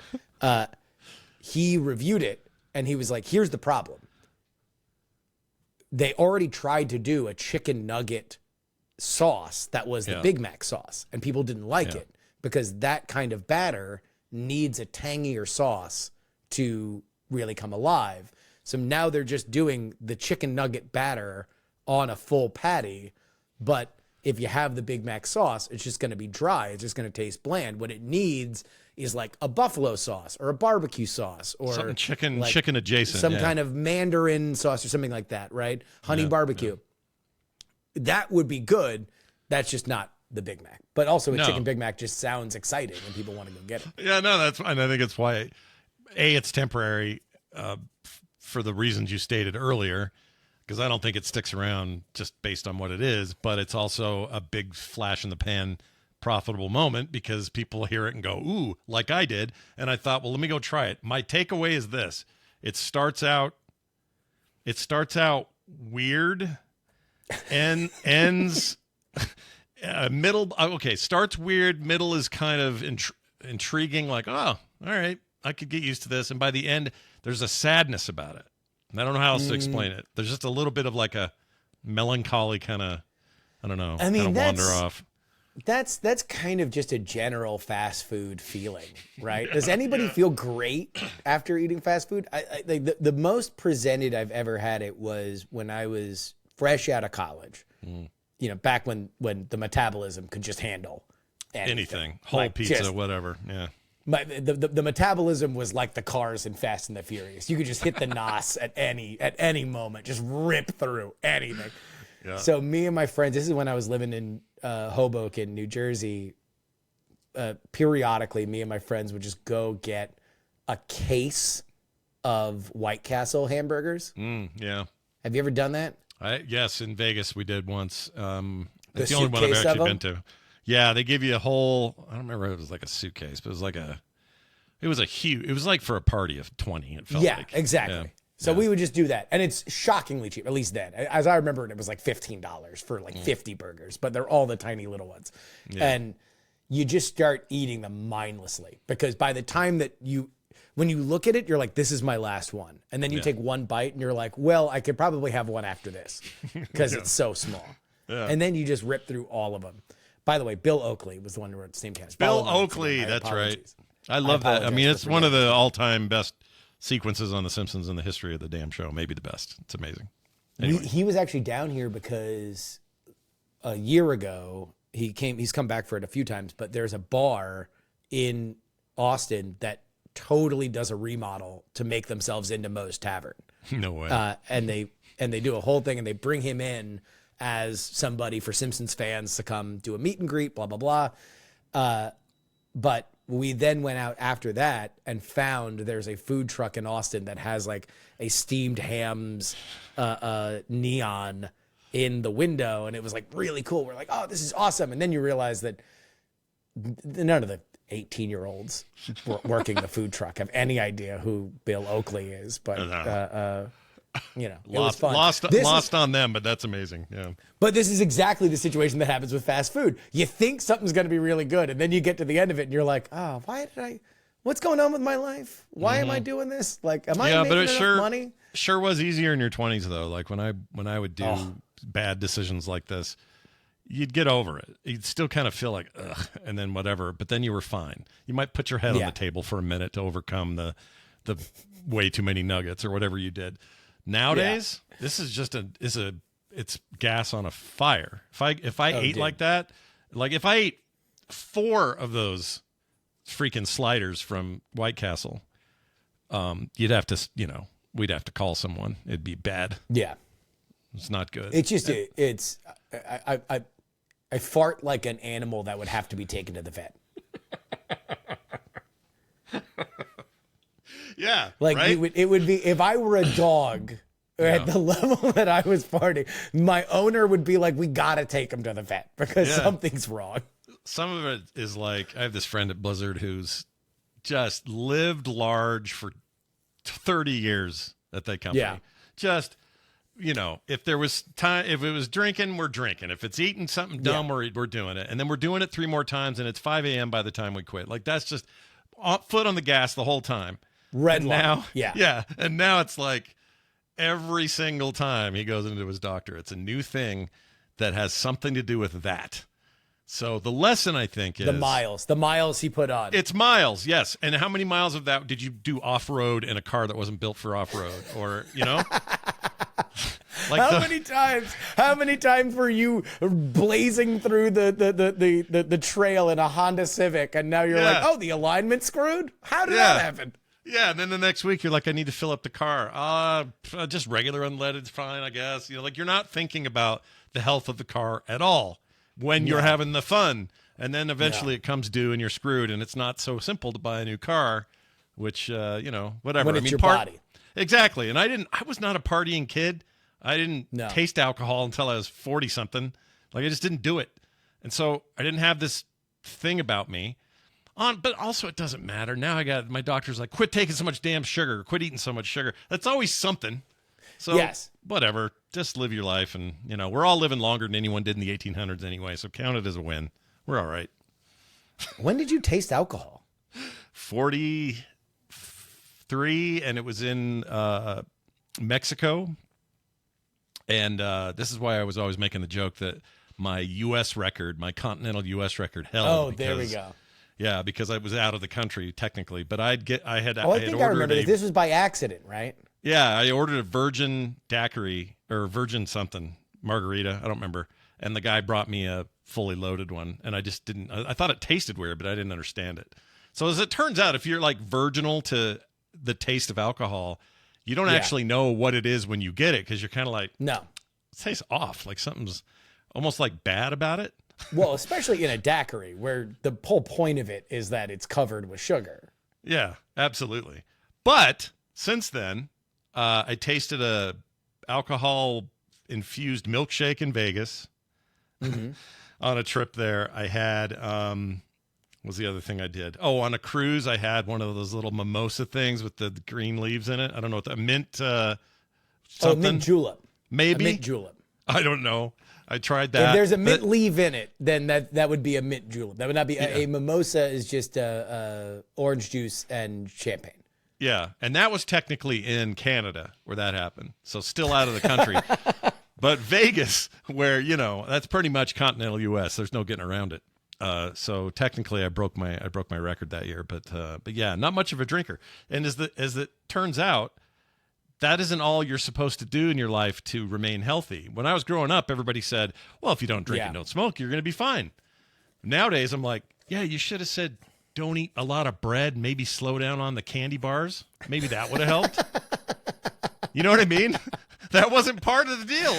he reviewed it, and he was like, here's the problem. They already tried to do a chicken nugget sauce that was the Big Mac sauce, and people didn't like it because that kind of batter needs a tangier sauce to really come alive. So now they're just doing the chicken nugget batter on a full patty, but if you have the Big Mac sauce, it's just going to be dry. It's just going to taste bland. What it needs is like a buffalo sauce or a barbecue sauce or something chicken adjacent, some kind of mandarin sauce or something like that, right? Honey barbecue. Yeah. That would be good. That's just not the Big Mac. But also a chicken Big Mac just sounds exciting and people want to go get it. Yeah, no, that's fine. I think it's why, it's temporary for the reasons you stated earlier, because I don't think it sticks around just based on what it is, but it's also a big flash in the pan profitable moment because people hear it and go, ooh, like I did. And I thought, well, let me go try it. My takeaway is this. It starts out weird and ends middle. Okay. Starts weird. Middle is kind of intriguing. Like, oh, all right, I could get used to this. And by the end, there's a sadness about it. And I don't know how else to explain it. There's just a little bit of like a melancholy kind of, I don't know, kind of wander off. That's kind of just a general fast food feeling, right? Does anybody feel great after eating fast food? The most presented I've ever had it was when I was fresh out of college. You know, back when the metabolism could just handle anything. Whole like pizza, just, whatever. Yeah. The metabolism was like the cars in Fast and the Furious. You could just hit the NOS at any moment, just rip through anything. Yeah. So me and my friends, this is when I was living in Hoboken, New Jersey. Periodically, me and my friends would just go get a case of White Castle hamburgers. Yeah. Have you ever done that? Yes, in Vegas we did once. It's the only one I've actually been to. Yeah, they give you a whole, I don't remember if it was like a suitcase, but it was like it was like for a party of 20, it felt like. Yeah, exactly. Yeah. So we would just do that. And it's shockingly cheap, at least then. As I remember it was like $15 for like 50 burgers, but they're all the tiny little ones. Yeah. And you just start eating them mindlessly because by the time that when you look at it, you're like, this is my last one. And then you take one bite and you're like, well, I could probably have one after this because it's so small. Yeah. And then you just rip through all of them. By the way, Bill Oakley was the one who wrote the same cast. Bill Oakley, that's right. I love that. I mean, it's one of the all-time best sequences on The Simpsons in the history of the damn show. Maybe the best. It's amazing. Anyway. He was actually down here because a year ago, he's come back for it a few times, but there's a bar in Austin that totally does a remodel to make themselves into Moe's Tavern. No way. And they do a whole thing and they bring him in as somebody for Simpsons fans to come do a meet and greet, blah, blah, blah. But we then went out after that and found there's a food truck in Austin that has like a steamed hams neon in the window. And it was like really cool. We're like, oh, this is awesome. And then you realize that none of the 18-year-olds working the food truck have any idea who Bill Oakley is. But, you know, it was fun. Lost on them, but that's amazing. Yeah. But this is exactly the situation that happens with fast food. You think something's going to be really good, and then you get to the end of it, and you're like, oh, what's going on with my life? Why am I doing this? Like, am I making enough money? Sure was easier in your 20s, though. Like, when I would do bad decisions like this, you'd get over it. You'd still kind of feel like, ugh, and then whatever, but then you were fine. You might put your head on the table for a minute to overcome the way too many nuggets or whatever you did. Nowadays, this is just it's gas on a fire. If I ate like that, like if I ate 4 of those freaking sliders from White Castle, you'd have to, we'd have to call someone. It'd be bad. Yeah. It's not good. It's just, I fart like an animal that would have to be taken to the vet. Yeah, like right? it would be if I were a dog at the level that I was farting, my owner would be like, we got to take him to the vet because something's wrong. Some of it is like, I have this friend at Blizzard who's just lived large for 30 years at that company. Yeah. Just if there was time, if it was drinking, we're drinking. If it's eating something dumb, we're doing it. And then we're doing it 3 more times, and it's 5 a.m. by the time we quit. Like, that's just foot on the gas the whole time. Red line. Now, yeah. And now it's like every single time he goes into his doctor, it's a new thing that has something to do with that. So the lesson, I think, is... The miles he put on. It's miles, yes. And how many miles of that did you do off-road in a car that wasn't built for off-road? Or, Like how many times were you blazing through the trail in a Honda Civic, and now you're like, oh, the alignment's screwed? How did that happen? Yeah, and then the next week you're like, I need to fill up the car. Just regular unleaded's fine, I guess. You're not thinking about the health of the car at all when you're having the fun. And then eventually it comes due and you're screwed, and it's not so simple to buy a new car, which, whatever. When it's your body. Exactly. And I was not a partying kid. I didn't taste alcohol until I was 40-something. Like, I just didn't do it. And so I didn't have this thing about me. But also it doesn't matter. Now my doctor's like, quit taking so much damn sugar. Quit eating so much sugar. That's always something. So whatever. Just live your life. And, we're all living longer than anyone did in the 1800s anyway. So count it as a win. We're all right. When did you taste alcohol? 43, and it was in Mexico. And this is why I was always making the joke that my U.S. record, my continental U.S. record held. Oh, there we go. Yeah, because I was out of the country technically, but I think I remember this was by accident, right? Yeah, I ordered a virgin daiquiri or virgin somethin margarita. I don't remember. And the guy brought me a fully loaded one, and I just didn't. I thought it tasted weird, but I didn't understand it. So as it turns out, if you're like virginal to the taste of alcohol, you don't actually know what it is when you get it, because you're kind of like, no, it tastes off, like something's almost like bad about it. Well, especially in a daiquiri, where the whole point of it is that it's covered with sugar. Yeah, absolutely. But since then, I tasted a alcohol-infused milkshake in Vegas on a trip there. I had, what was the other thing I did? Oh, on a cruise, I had one of those little mimosa things with the green leaves in it. I don't know what that mint something. Mint julep. Maybe. A mint julep. I don't know. I tried that. If there's a mint leaf in it, then that would be a mint julep. That would not be a mimosa. Is just orange juice and champagne. Yeah, and that was technically in Canada where that happened, so still out of the country. But Vegas, where that's pretty much continental U.S. There's no getting around it. So technically, I broke my record that year. But yeah, not much of a drinker. And as it turns out, that isn't all you're supposed to do in your life to remain healthy. When I was growing up, everybody said, well, if you don't drink and don't smoke, you're going to be fine. Nowadays, I'm like, yeah, you should have said, don't eat a lot of bread, maybe slow down on the candy bars. Maybe that would have helped. You know what I mean? That wasn't part of the deal.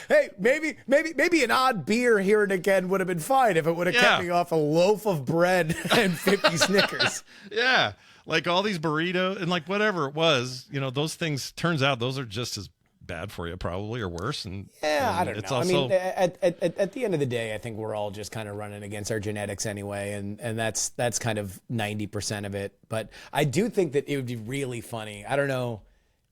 Hey, maybe an odd beer here and again would have been fine if it would have kept me off a loaf of bread and 50 Snickers. Yeah. Like all these burritos and like whatever it was, those things, turns out those are just as bad for you probably, or worse. And I don't know. Also, at the end of the day, I think we're all just kind of running against our genetics anyway. And that's kind of 90% of it. But I do think that it would be really funny. I don't know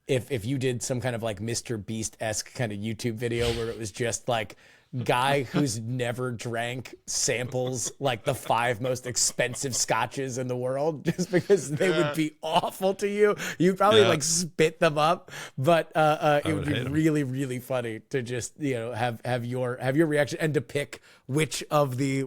if you did some kind of like Mr. Beast-esque kind of YouTube video where it was just like guy who's never drank samples like the 5 most expensive scotches in the world just because they would be awful to you. You'd probably like spit them up, but it would be really, really funny to just have your reaction and to pick which of the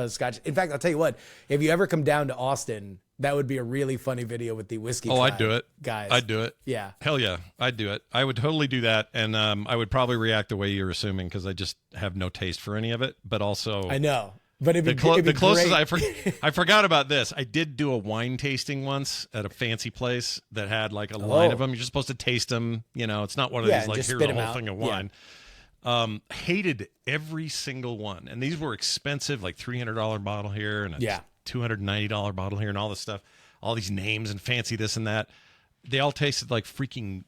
scotch. In fact, I'll tell you what, if you ever come down to Austin, that would be a really funny video with the whiskey. Oh, I'd do it, guys. I'd do it. Yeah. Hell yeah, I'd do it. I would totally do that, and I would probably react the way you're assuming because I just have no taste for any of it. But also, I know. But it'd be the closest great. I forgot about this. I did do a wine tasting once at a fancy place that had like a line of them. You're just supposed to taste them. It's not one of these like here's a whole thing of wine. Hated every single one, and these were expensive, like $300 bottle here and a $290 bottle here and all this stuff, all these names and fancy this and that. They all tasted like freaking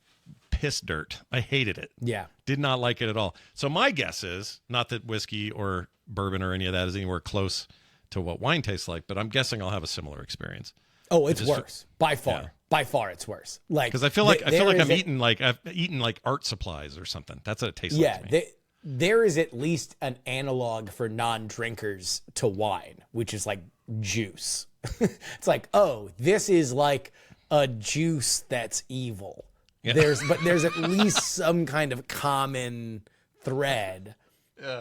piss dirt. I hated it. Yeah. Did not like it at all. So my guess is, not that whiskey or bourbon or any of that is anywhere close to what wine tastes like, but I'm guessing I'll have a similar experience. Oh, it's worse. By far. Yeah. By far, it's worse. Like, because I feel like I've eaten like art supplies or something. That's what it tastes like to me. There is at least an analog for non-drinkers to wine, which is like juice. It's like, oh, this is like a juice that's evil. Yeah. There's at least some kind of common thread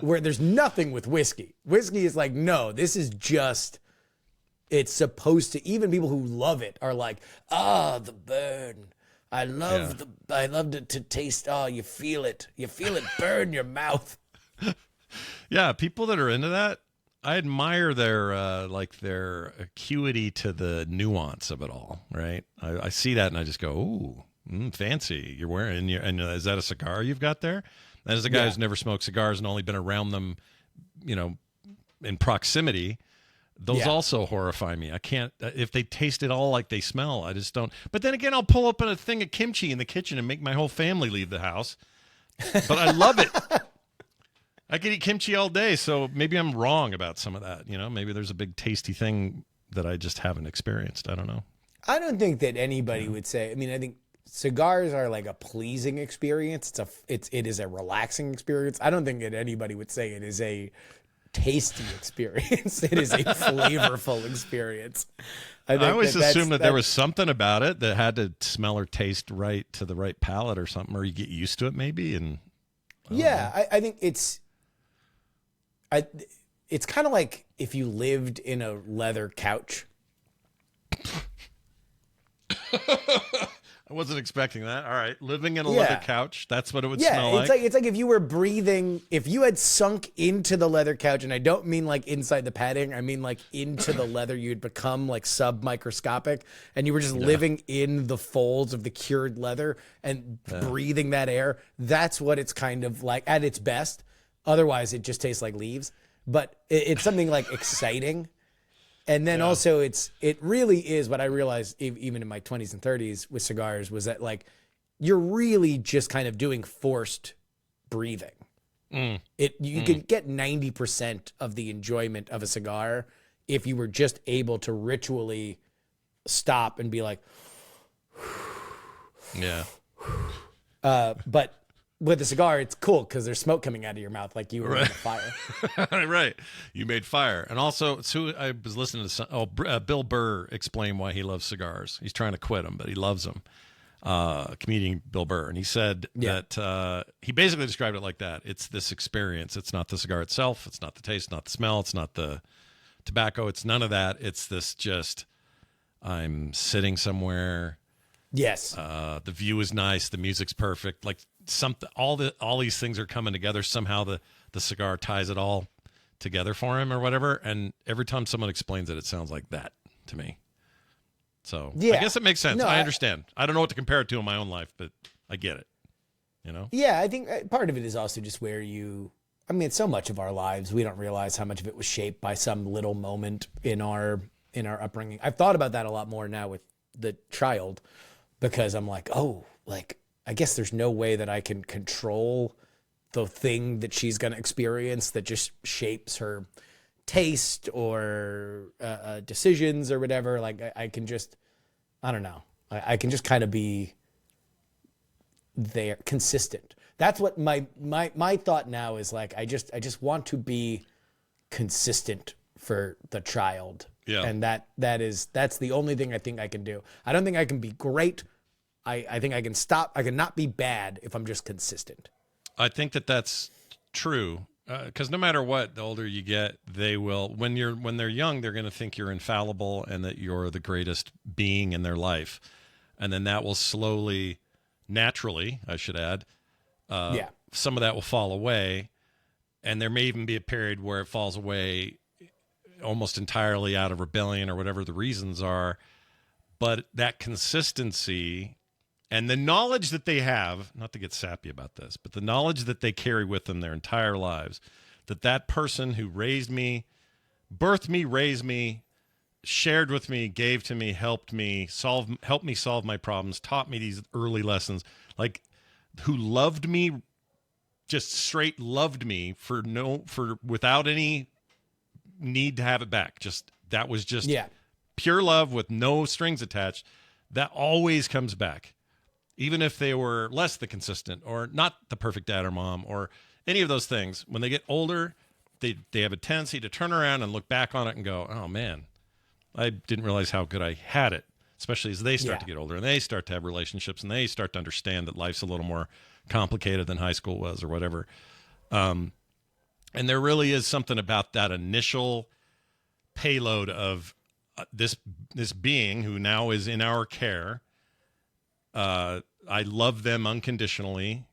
where there's nothing with whiskey. Whiskey is like, no, this is just, it's supposed to, even people who love it are like, the burn. I love it to taste. Oh, you feel it burn your mouth. Yeah, people that are into that, I admire their acuity to the nuance of it all. Right, I see that and I just go, ooh, fancy. You're wearing, and is that a cigar you've got there? And as a guy who's never smoked cigars and only been around them, in proximity. Those also horrify me. I can't, if they taste it all like they smell, I just don't. But then again, I'll pull up a thing of kimchi in the kitchen and make my whole family leave the house. But I love it. I could eat kimchi all day, so maybe I'm wrong about some of that. Maybe there's a big tasty thing that I just haven't experienced. I don't know. I don't think that anybody would say, I think cigars are like a pleasing experience. It is a relaxing experience. I don't think that anybody would say it is a tasty experience. It is a flavorful experience. I always assumed that there was something about it that had to smell or taste right to the right palate or something, or you get used to it maybe. And I think it's kind of like if you lived in a leather couch. I wasn't expecting that. All right. Living in a leather couch. That's what it would smell like. It's like if you were breathing, if you had sunk into the leather couch, and I don't mean like inside the padding, I mean like into the leather, you'd become like submicroscopic, and you were just living in the folds of the cured leather and breathing that air. That's what it's kind of like at its best. Otherwise, it just tastes like leaves. But it's something like exciting. And then also it really is what I realized even in my 20s and 30s with cigars was that like you're really just kind of doing forced breathing. You can get 90% of the enjoyment of a cigar if you were just able to ritually stop and be like, but with a cigar, it's cool because there's smoke coming out of your mouth like you were in a fire. Right. You made fire. And also, I was listening to Bill Burr explain why he loves cigars. He's trying to quit them, but he loves them. Comedian Bill Burr. And he said that he basically described it like that. It's this experience. It's not the cigar itself. It's not the taste, not the smell. It's not the tobacco. It's none of that. It's this just, I'm sitting somewhere. Yes. The view is nice. The music's perfect. Like all these things are coming together. Somehow the cigar ties it all together for him or whatever. And every time someone explains it, it sounds like that to me. So I guess it makes sense. No, I understand. I don't know what to compare it to in my own life, but I get it. Yeah, I think part of it is also just where so much of our lives, we don't realize how much of it was shaped by some little moment in our upbringing. I've thought about that a lot more now with the child. Because I'm like, I guess there's no way that I can control the thing that she's going to experience that just shapes her taste or decisions or whatever. Like I can just, I don't know. I can just kind of be there, consistent. That's what my thought now is like. I just want to be consistent for the child. Yeah. And that's the only thing I think I can do. I don't think I can be great. I think I can stop. I can not be bad if I'm just consistent. I think that's true. Because no matter what, the older you get, they will, when they're young, they're going to think you're infallible and that you're the greatest being in their life. And then that will slowly, naturally, I should add, some of that will fall away. And there may even be a period where it falls away almost entirely out of rebellion or whatever the reasons are. But that consistency and the knowledge that they have, not to get sappy about this, but the knowledge that they carry with them their entire lives, that person who raised me, birthed me, raised me, shared with me, gave to me, helped me solve my problems, taught me these early lessons, like who loved me, just straight loved me for without any need to have it back. That was just pure love with no strings attached. that always comes back. Even if they were less than consistent or not the perfect dad or mom or any of those things, when they get older, they have a tendency to turn around and look back on it and go, oh, man, I didn't realize how good I had it, especially as they start to get older and they start to have relationships and they start to understand that life's a little more complicated than high school was or whatever. And there really is something about that initial payload of this being who now is in our care. I love them unconditionally,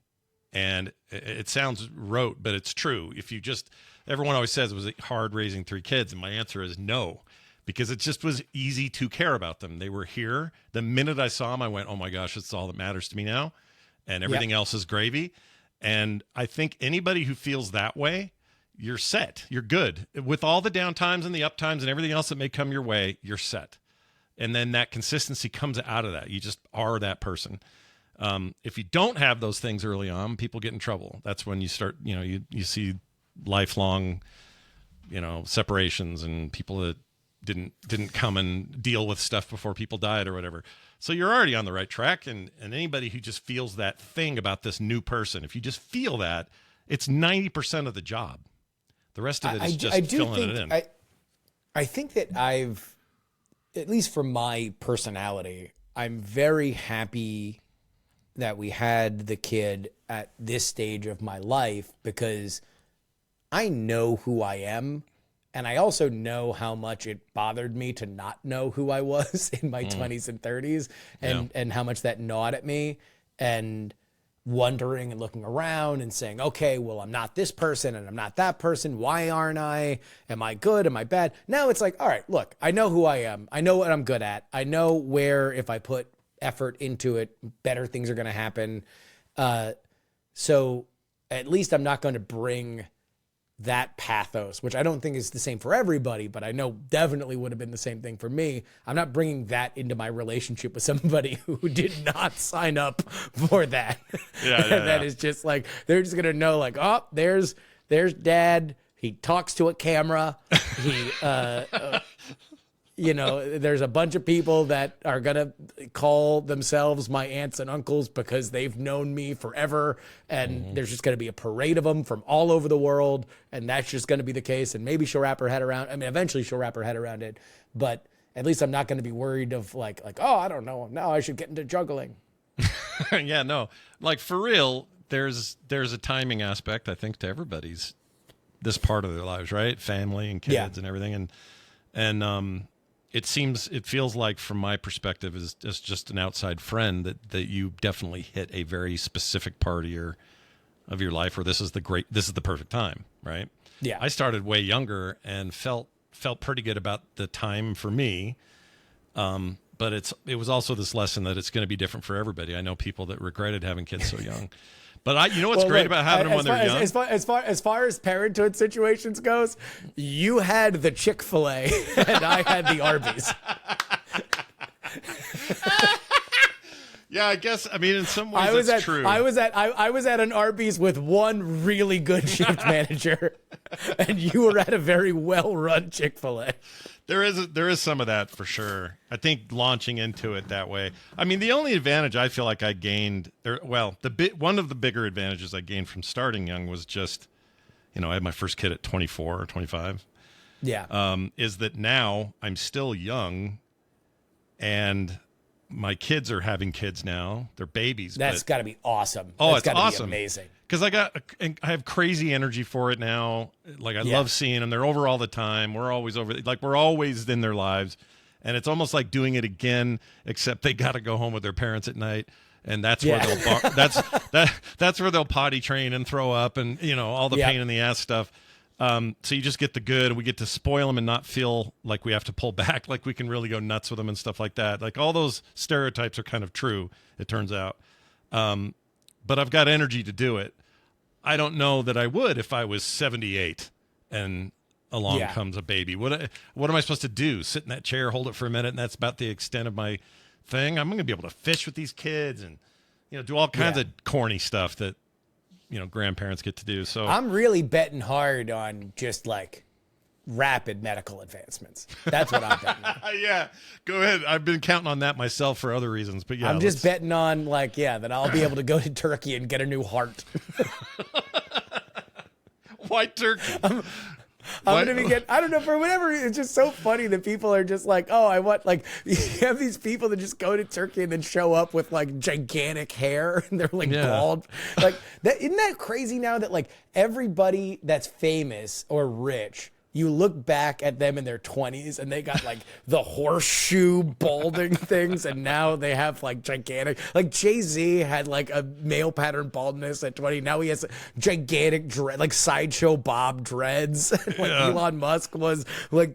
and it sounds rote, but it's true. If you just, everyone always says, was it hard raising 3 kids? And my answer is no, because it just was easy to care about them. They were here. The minute I saw them, I went, oh my gosh, it's all that matters to me now. And everything else is gravy. And I think anybody who feels that way, you're set. You're good. With all the downtimes and the uptimes and everything else that may come your way, you're set. And then that consistency comes out of that. You just are that person. If you don't have those things early on, people get in trouble. That's when you start, you see lifelong, separations and people that didn't come and deal with stuff before people died or whatever. So you're already on the right track. And anybody who just feels that thing about this new person, if you just feel that, it's 90% of the job. The rest of it is just filling it in. I think that at least for my personality, I'm very happy that we had the kid at this stage of my life because I know who I am. And I also know how much it bothered me to not know who I was in my 20s and 30s and how much that gnawed at me and wondering and looking around and saying, okay, well, I'm not this person and I'm not that person. Why aren't I? Am I good? Am I bad? Now it's like, all right, look, I know who I am. I know what I'm good at. I know where if I put effort into it, better things are going to happen. So at least I'm not going to bring that pathos, which I don't think is the same for everybody, but I know definitely would have been the same thing for me. I'm not bringing that into my relationship with somebody who did not sign up for that. That is just like, they're just going to know like, oh, there's dad. He talks to a camera. He, there's a bunch of people that are going to call themselves my aunts and uncles because they've known me forever. And there's just going to be a parade of them from all over the world. And that's just going to be the case. And maybe she'll wrap her head around. I mean, eventually she'll wrap her head around it. But at least I'm not going to be worried of like, oh, I don't know. Now I should get into juggling. Yeah, no. Like for real, there's a timing aspect, I think, to everybody's this part of their lives, right? Family and kids and everything. And it feels like from my perspective as just an outside friend that you definitely hit a very specific part of your life where this is the perfect time, right? Yeah. I started way younger and felt pretty good about the time for me. But it was also this lesson that it's going to be different for everybody. I know people that regretted having kids so young. But you know what's great about having them when they're young? As far as parenthood situations goes, you had the Chick-fil-A and I had the Arby's. Yeah, I guess. I mean, in some ways, that's true. I was at an Arby's with one really good shift manager, and you were at a very well-run Chick-fil-A. There is some of that for sure. I think launching into it that way. I mean, the only advantage I feel like I gained, one of the bigger advantages I gained from starting young was just, I had my first kid at 24 or 25. Yeah. Is that now I'm still young, and my kids are having kids now. They're babies. That's got to be awesome. Oh, that's it's awesome. Be amazing. Because I have crazy energy for it now. Like I love seeing them. They're over all the time. We're always over. Like we're always in their lives, and it's almost like doing it again. Except they got to go home with their parents at night, and that's where that's where they'll potty train and throw up, and all the pain in the ass stuff. So you just get the good, and we get to spoil them and not feel like we have to pull back, like we can really go nuts with them and stuff like that. Like all those stereotypes are kind of true, it turns out. But I've got energy to do it. I don't know that I would if I was 78 and along comes a baby. What am I supposed to do? Sit in that chair, hold it for a minute, and that's about the extent of my thing? I'm going to be able to fish with these kids and do all kinds of corny stuff that grandparents get to do. So I'm really betting hard on just like rapid medical advancements. That's what I'm betting on. Yeah, go ahead. I've been counting on that myself for other reasons, but yeah. I'm just betting on that I'll be able to go to Turkey and get a new heart. White turkey. I'm going to I don't know, for whatever reason, it's just so funny that people are just like, oh, I want, like, you have these people that just go to Turkey and then show up with, like, gigantic hair and they're, like, bald. Like, isn't that crazy now that, like, everybody that's famous or rich, you look back at them in their 20s and they got like the horseshoe balding things, and now they have like gigantic, like Jay-Z had like a male pattern baldness at 20. Now he has gigantic like sideshow Bob dreads. Like Elon Musk was like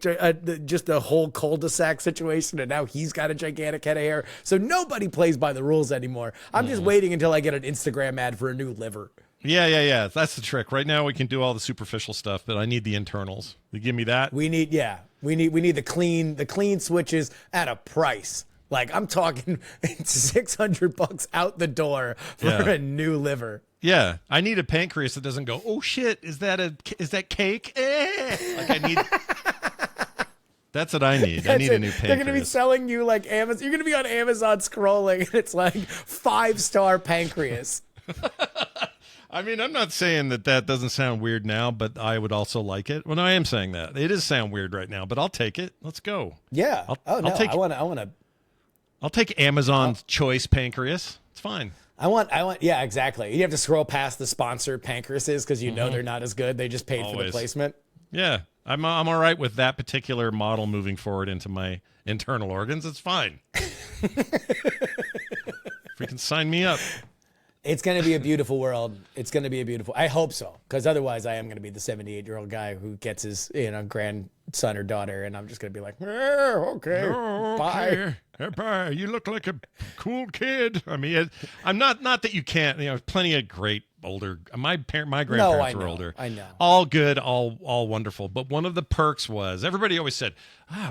just a whole cul-de-sac situation, and now he's got a gigantic head of hair. So nobody plays by the rules anymore. I'm just waiting until I get an Instagram ad for a new liver. Yeah. That's the trick. Right now we can do all the superficial stuff, but I need the internals. You give me that? We need the clean switches at a price. Like, I'm talking $600 out the door for a new liver. Yeah, I need a pancreas that doesn't go, oh shit, is that cake? Like, I need. That's what I need. I need a new pancreas. They're going to be selling you like Amazon. You're going to be on Amazon scrolling, and it's like 5-star pancreas. I mean, I'm not saying that doesn't sound weird now, but I would also like it. Well, no, I am saying that. It does sound weird right now, but I'll take it. Let's go. Yeah. I want to. I'll take Amazon's choice pancreas. It's fine. Yeah, exactly. You have to scroll past the sponsored pancreases because you know they're not as good. They just paid for the placement. Yeah. I'm all right with that particular model moving forward into my internal organs. It's fine. Freaking sign me up. It's going to be a beautiful world. I hope so, because otherwise I am going to be the 78-year-old guy who gets his grandson or daughter, and I'm just going to be like, okay, bye. Bye. You look like a cool kid. I mean, I'm not that you can't. Plenty of great older. My grandparents were older. I know. All good, all wonderful. But one of the perks was everybody always said,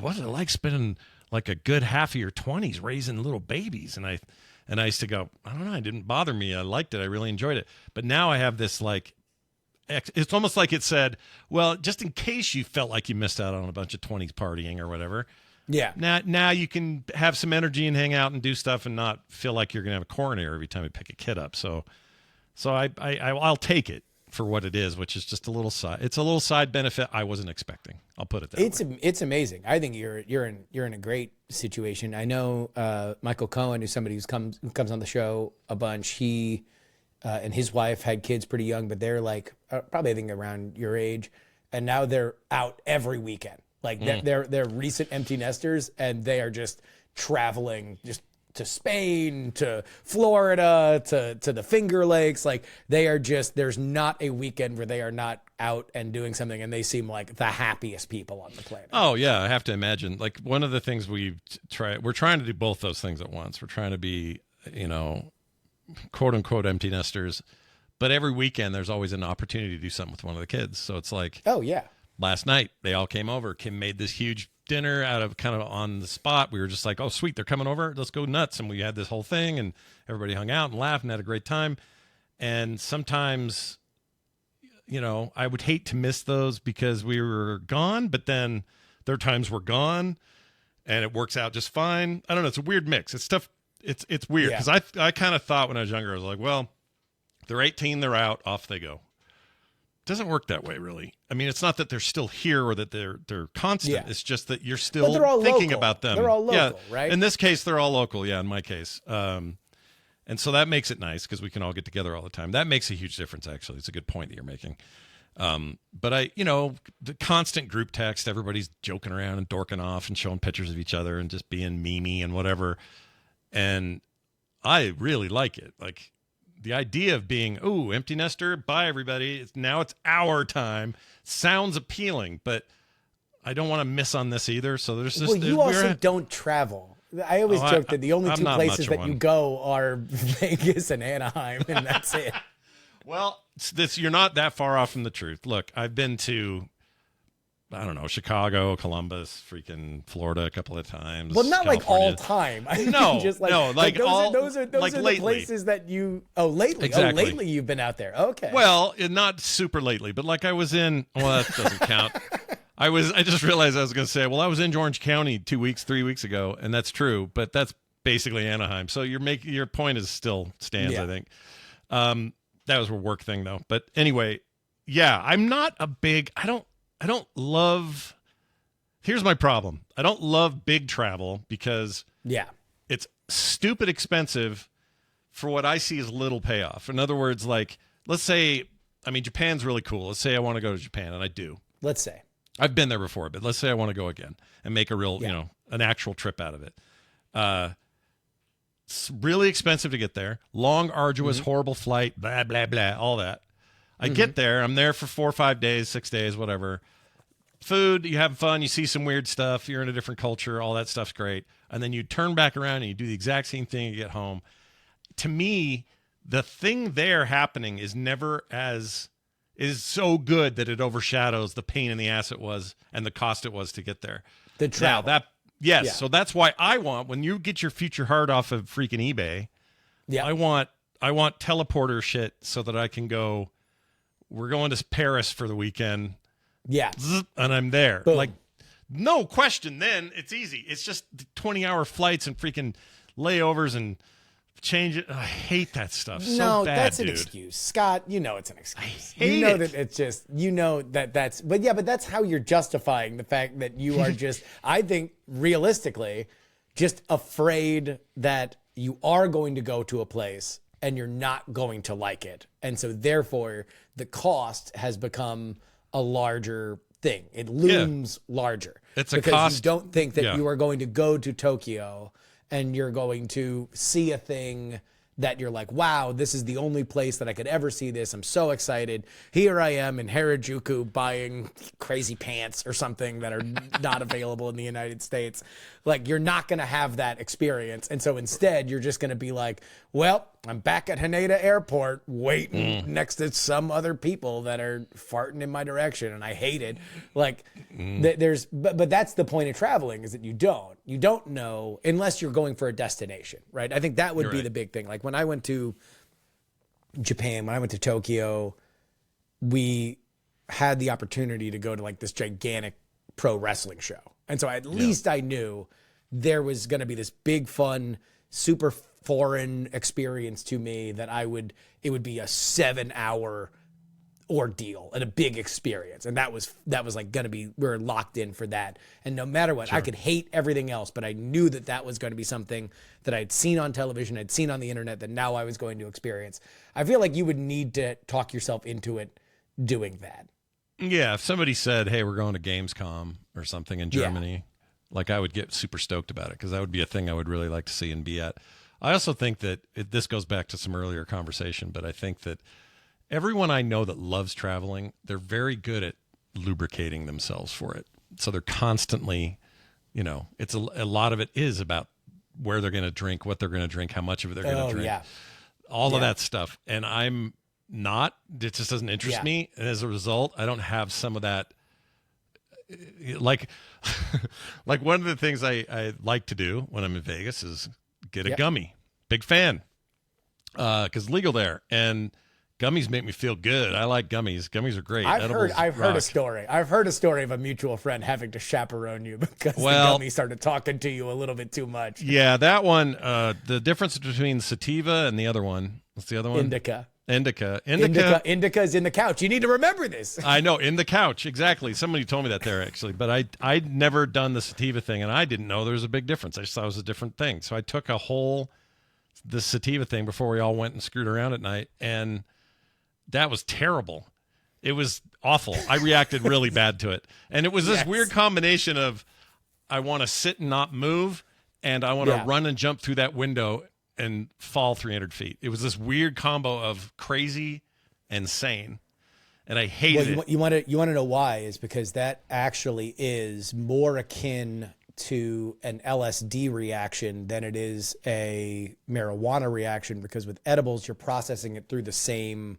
what's it like spending like a good half of your 20s raising little babies? And I used to go, I don't know, it didn't bother me. I liked it. I really enjoyed it. But now I have this it's almost like it said, well, just in case you felt like you missed out on a bunch of 20s partying or whatever. Yeah. Now you can have some energy and hang out and do stuff and not feel like you're going to have a coronary every time you pick a kid up. So I'll take it for what it is, which is just a little side benefit I wasn't expecting. I'll put it that way. It's amazing. I think you're in a great situation. I know Michael Cohen, who's somebody who comes on the show a bunch. He and his wife had kids pretty young, but they're like probably I think around your age, and now they're out every weekend. Like they're recent empty nesters, and they are just traveling just to Spain, to Florida, to the Finger Lakes. Like they are just, there's not a weekend where they are not out and doing something, and they seem like the happiest people on the planet. Oh yeah, I have to imagine. Like one of the things we're trying to do both those things at once. We're trying to be, quote unquote empty nesters, but every weekend there's always an opportunity to do something with one of the kids. So it's like, oh yeah. Last night, they all came over. Kim made this huge dinner out of kind of on the spot. We were just like, oh, sweet, they're coming over. Let's go nuts. And we had this whole thing, and everybody hung out and laughed and had a great time. And sometimes, I would hate to miss those because we were gone, but then there are times we're gone, and it works out just fine. I don't know. It's a weird mix. It's tough. It's weird because I kind of thought when I was younger, I was like, well, they're 18, they're out, off they go. Doesn't work that way, really. I mean, it's not that they're still here or that they're constant. Yeah. It's just that you're still thinking local. About them. They're all local, right? In this case, they're all local. Yeah, in my case. And so that makes it nice because we can all get together all the time. That makes a huge difference, actually. It's a good point that you're making. But the constant group text, everybody's joking around and dorking off and showing pictures of each other and just being memey and whatever. And I really like it. Like, the idea of being, empty nester, bye everybody. Now it's our time. Sounds appealing, but I don't want to miss on this either. So there's this. Well, you also don't travel. I always joke that the only two places that you go are Vegas and Anaheim, and that's it. Well, you're not that far off from the truth. Look, I've been to, I don't know, Chicago, Columbus, freaking Florida a couple of times. Well, not California. like all time. I no, just like those are like the lately. places that you. Oh, lately. Exactly. Oh, lately you've been out there. Okay. Well, not super lately, but like I was in. Well, that doesn't count. I just realized I was going to say, well, I was in Orange County 3 weeks ago, and that's true, but that's basically Anaheim. So your point is still stands, I think. That was a work thing though. But anyway, yeah, I'm not a big, I don't love, here's my problem. I don't love big travel because it's stupid expensive for what I see as little payoff. In other words, like, let's say, I mean, Japan's really cool. Let's say I want to go to Japan, and I do. Let's say. I've been there before, but let's say I want to go again and make a real, an actual trip out of it. It's really expensive to get there. Long, arduous, horrible flight, blah, blah, blah, all that. I get there. I'm there for 4 or 5 days, 6 days, whatever. Food, you have fun. You see some weird stuff. You're in a different culture. All that stuff's great. And then you turn back around and you do the exact same thing. You get home. To me, the thing there happening is never is so good that it overshadows the pain in the ass it was and the cost it was to get there. The travel. Yes. So that's why I want, when you get your future heart off of freaking eBay, I want teleporter shit so that I can go, we're going to Paris for the weekend. Yeah. And I'm there. Boom. Like, no question then. It's easy. It's just 20-hour flights and freaking layovers and change it. I hate that stuff. So bad, that's dude. an excuse. Scott, you know it's an excuse. I hate you know it. that it's just, but that's how you're justifying the fact that you are just, I think, realistically, just afraid that you are going to go to a place and you're not going to like it. And so therefore, the cost has become a larger thing. It looms larger. It's a because cost. You don't think that you are going to go to Tokyo and you're going to see a thing that you're like, wow, this is the only place that I could ever see this. I'm so excited. Here I am in Harajuku buying crazy pants or something that are not available in the United States. Like, you're not going to have that experience. And so instead, you're just going to be like, well, I'm back at Haneda Airport waiting next to some other people that are farting in my direction, and I hate it. Like, but that's the point of traveling, is that you don't know unless you're going for a destination, right? I think that would be the big thing. Like, when I went to Japan, when I went to Tokyo, we had the opportunity to go to like this gigantic pro wrestling show. And so at least I knew there was going to be this big, fun, super foreign experience to me that it would be a 7-hour ordeal and a big experience. And that was like going to be, we're locked in for that. And no matter what, I could hate everything else, but I knew that was going to be something that I'd seen on television, I'd seen on the internet, that now I was going to experience. I feel like you would need to talk yourself into it doing that. Yeah, if somebody said, hey, we're going to Gamescom or something in Germany, like, I would get super stoked about it, because that would be a thing I would really like to see and be at. I also think that this goes back to some earlier conversation, but I think that everyone I know that loves traveling, they're very good at lubricating themselves for it. So they're constantly, it's a lot of it is about where they're going to drink, what they're going to drink, how much of it they're going to drink, all of that stuff. And I'm not, it just doesn't interest me. And as a result, I don't have some of that. Like one of the things I like to do when I'm in Vegas is get a gummy. Big fan. 'Cause legal there. And gummies make me feel good. I like gummies. Gummies are great. I've heard a story. I've heard a story of a mutual friend having to chaperone you because the gummy started talking to you a little bit too much. Yeah, that one, the difference between sativa and the other one. What's the other one? Indica. Indica is in the couch. You need to remember this. I know, in the couch, exactly. Somebody told me that there, actually, but I'd never done the sativa thing, and I didn't know there was a big difference. I just thought it was a different thing. So I took the sativa thing before we all went and screwed around at night, and that was terrible. It was awful. I reacted really bad to it, and it was this weird combination of, I want to sit and not move, and I want to run and jump through that window and fall 300 feet. It was this weird combo of crazy and sane, and I hated it. You want to know why? Is because that actually is more akin to an LSD reaction than it is a marijuana reaction, because with edibles, you're processing it through the same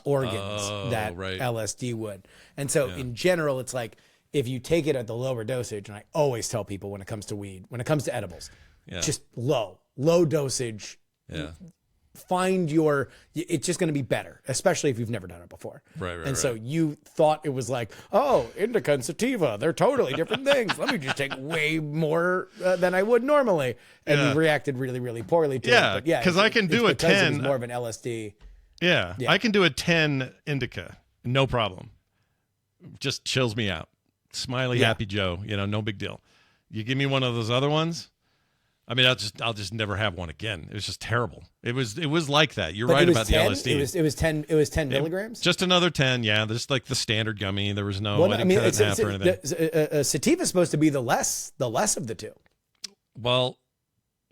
organs that LSD would. And so in general, it's like, if you take it at the lower dosage, and I always tell people when it comes to weed, when it comes to edibles, just low dosage, find it's just going to be better, especially if you've never done it before. Right. So you thought it was like, oh, indica and sativa, they're totally different things. Let me just take way more than I would normally. And you reacted really, really poorly to it. But because I can do a 10. It's more of an LSD. Yeah, I can do a 10 indica, no problem. Just chills me out. Smiley, happy Joe, no big deal. You give me one of those other ones, I mean, I'll just never have one again. It was just terrible. It was like that. You're right about 10? The LSD. It was 10 milligrams. Just another 10. Yeah, there's like the standard gummy. There was no. I didn't cut it in half or anything. Sativa is supposed to be the less of the two. Well,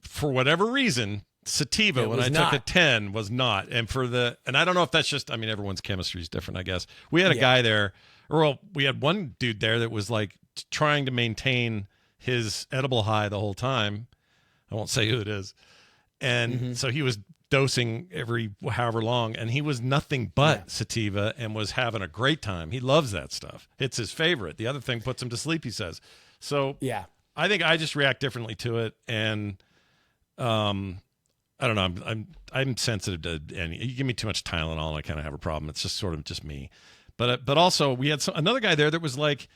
for whatever reason, sativa when I took a 10 was not. And I don't know if that's just. I mean, everyone's chemistry is different. I guess we had a guy there, we had one dude there that was like trying to maintain his edible high the whole time. I won't say who it is. And so he was dosing every however long, and he was nothing but sativa and was having a great time. He loves that stuff. It's his favorite. The other thing puts him to sleep, he says. So I think I just react differently to it. And I don't know. I'm sensitive to any. You give me too much Tylenol, and I kind of have a problem. It's just sort of just me. But also we had another guy there that was like,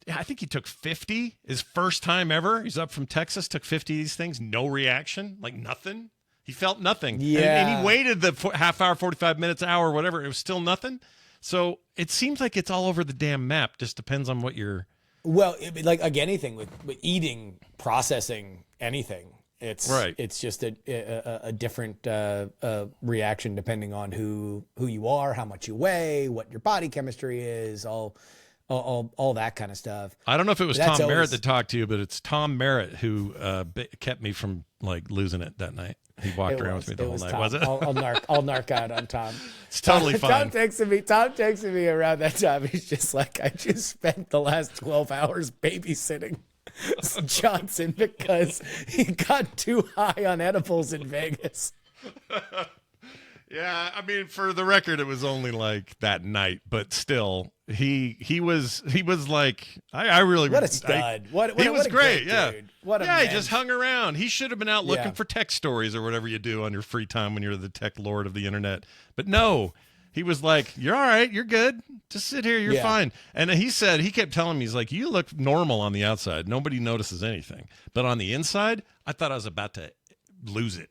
I think he took 50 his first time ever. He's up from Texas, took 50 of these things, no reaction, like nothing. He felt nothing. And he waited the half hour, 45 minutes, hour, whatever. It was still nothing. So it seems like it's all over the damn map. Just depends on what you're. Well, like anything with eating, processing, anything. It's just a different reaction depending on who you are, how much you weigh, what your body chemistry is, all that kind of stuff. I don't know if it was Tom Merritt that talked to you, but it's Tom Merritt who kept me from like losing it that night. He walked around with me the whole night. Tom. Was it? I'll narc out on Tom. It's totally fine. Tom texted me around that time. He's just like, I just spent the last 12 hours babysitting Johnson because he got too high on edibles in Vegas. Yeah, I mean, for the record, it was only like that night, but still, he was like, I really what a stud. He was great. Yeah, dude. What a he just hung around. He should have been out looking for tech stories or whatever you do on your free time when you're the tech lord of the internet. But no, he was like, "You're all right. You're good. Just sit here. You're fine." And he kept telling me, he's like, "You look normal on the outside. Nobody notices anything, but on the inside, I thought I was about to lose it."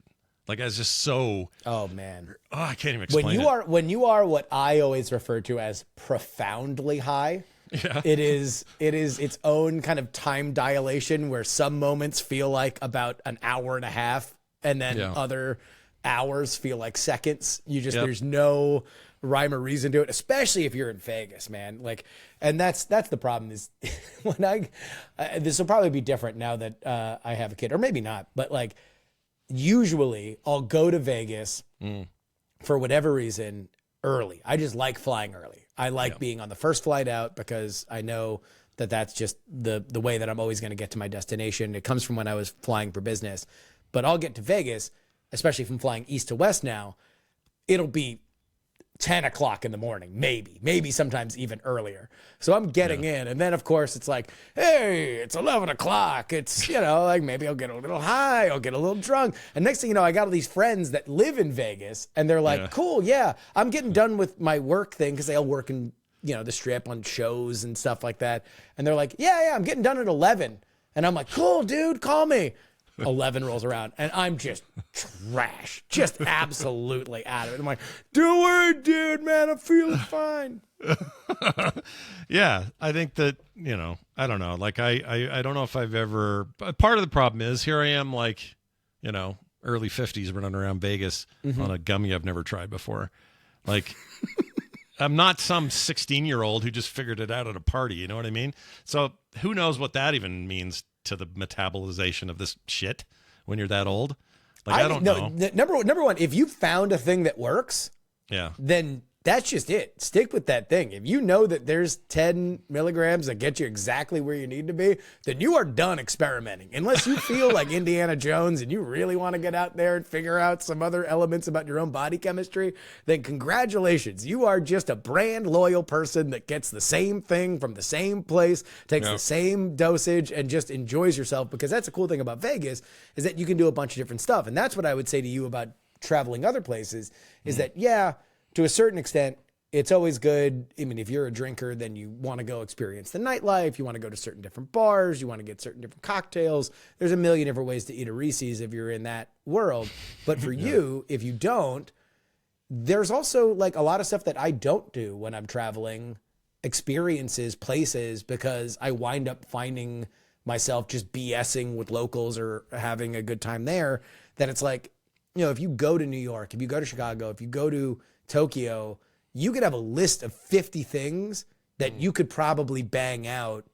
Like I was just so. Oh man! Oh, I can't even explain when you are what I always refer to as profoundly high. Yeah. It is its own kind of time dilation where some moments feel like about an hour and a half, and then other hours feel like seconds. There's no rhyme or reason to it, especially if you're in Vegas, man. Like, and that's the problem is when this will probably be different now that I have a kid, or maybe not, but like. Usually I'll go to Vegas for whatever reason early. I just like flying early. I like being on the first flight out because I know that that's just the way that I'm always going to get to my destination. It comes from when I was flying for business. But I'll get to Vegas, especially from flying east to west now, it'll be 10 o'clock in the morning, maybe sometimes even earlier. So I'm getting in. And then, of course, it's like, hey, it's 11 o'clock. It's, like maybe I'll get a little high. I'll get a little drunk. And next thing you know, I got all these friends that live in Vegas. And they're like, cool, I'm getting done with my work thing because they all work in, the Strip on shows and stuff like that. And they're like, I'm getting done at 11. And I'm like, cool, dude, call me. 11 rolls around and I'm just trash, just absolutely out of it. I'm like, don't worry, dude, man, I'm feeling fine. Yeah, I think that, I don't know. Like, I don't know if I've ever, part of the problem is here I am like, early 50s running around Vegas on a gummy I've never tried before. Like, I'm not some 16-year-old who just figured it out at a party. You know what I mean? So who knows what that even means to the metabolization of this shit when you're that old. Like, I don't know. Number one, if you found a thing that works, then that's just it. Stick with that thing. If you know that there's 10 milligrams that get you exactly where you need to be, then you are done experimenting. Unless you feel like Indiana Jones and you really want to get out there and figure out some other elements about your own body chemistry, then congratulations. You are just a brand loyal person that gets the same thing from the same place, takes the same dosage, and just enjoys yourself. Because that's the cool thing about Vegas is that you can do a bunch of different stuff. And that's what I would say to you about traveling other places is that, yeah, to a certain extent, it's always good. I mean, if you're a drinker, then you want to go experience the nightlife. You want to go to certain different bars. You want to get certain different cocktails. There's a million different ways to eat a Reese's if you're in that world. But for you, if you don't, there's also like a lot of stuff that I don't do when I'm traveling, experiences, places, because I wind up finding myself just BSing with locals or having a good time there. That it's like, if you go to New York, if you go to Chicago, if you go to Tokyo, you could have a list of 50 things that you could probably bang out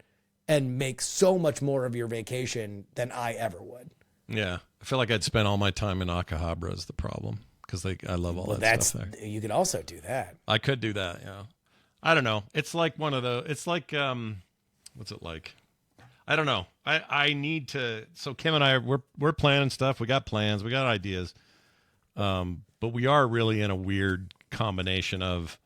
and make so much more of your vacation than I ever would. Yeah. I feel like I'd spend all my time in Akihabara is the problem, because I love all that stuff there. You could also do that. I could do that, yeah. I don't know. It's like it's like, what's it like? I don't know. I need to, so Kim and I, we're planning stuff. We got plans. We got ideas. But we are really in a weird combination of,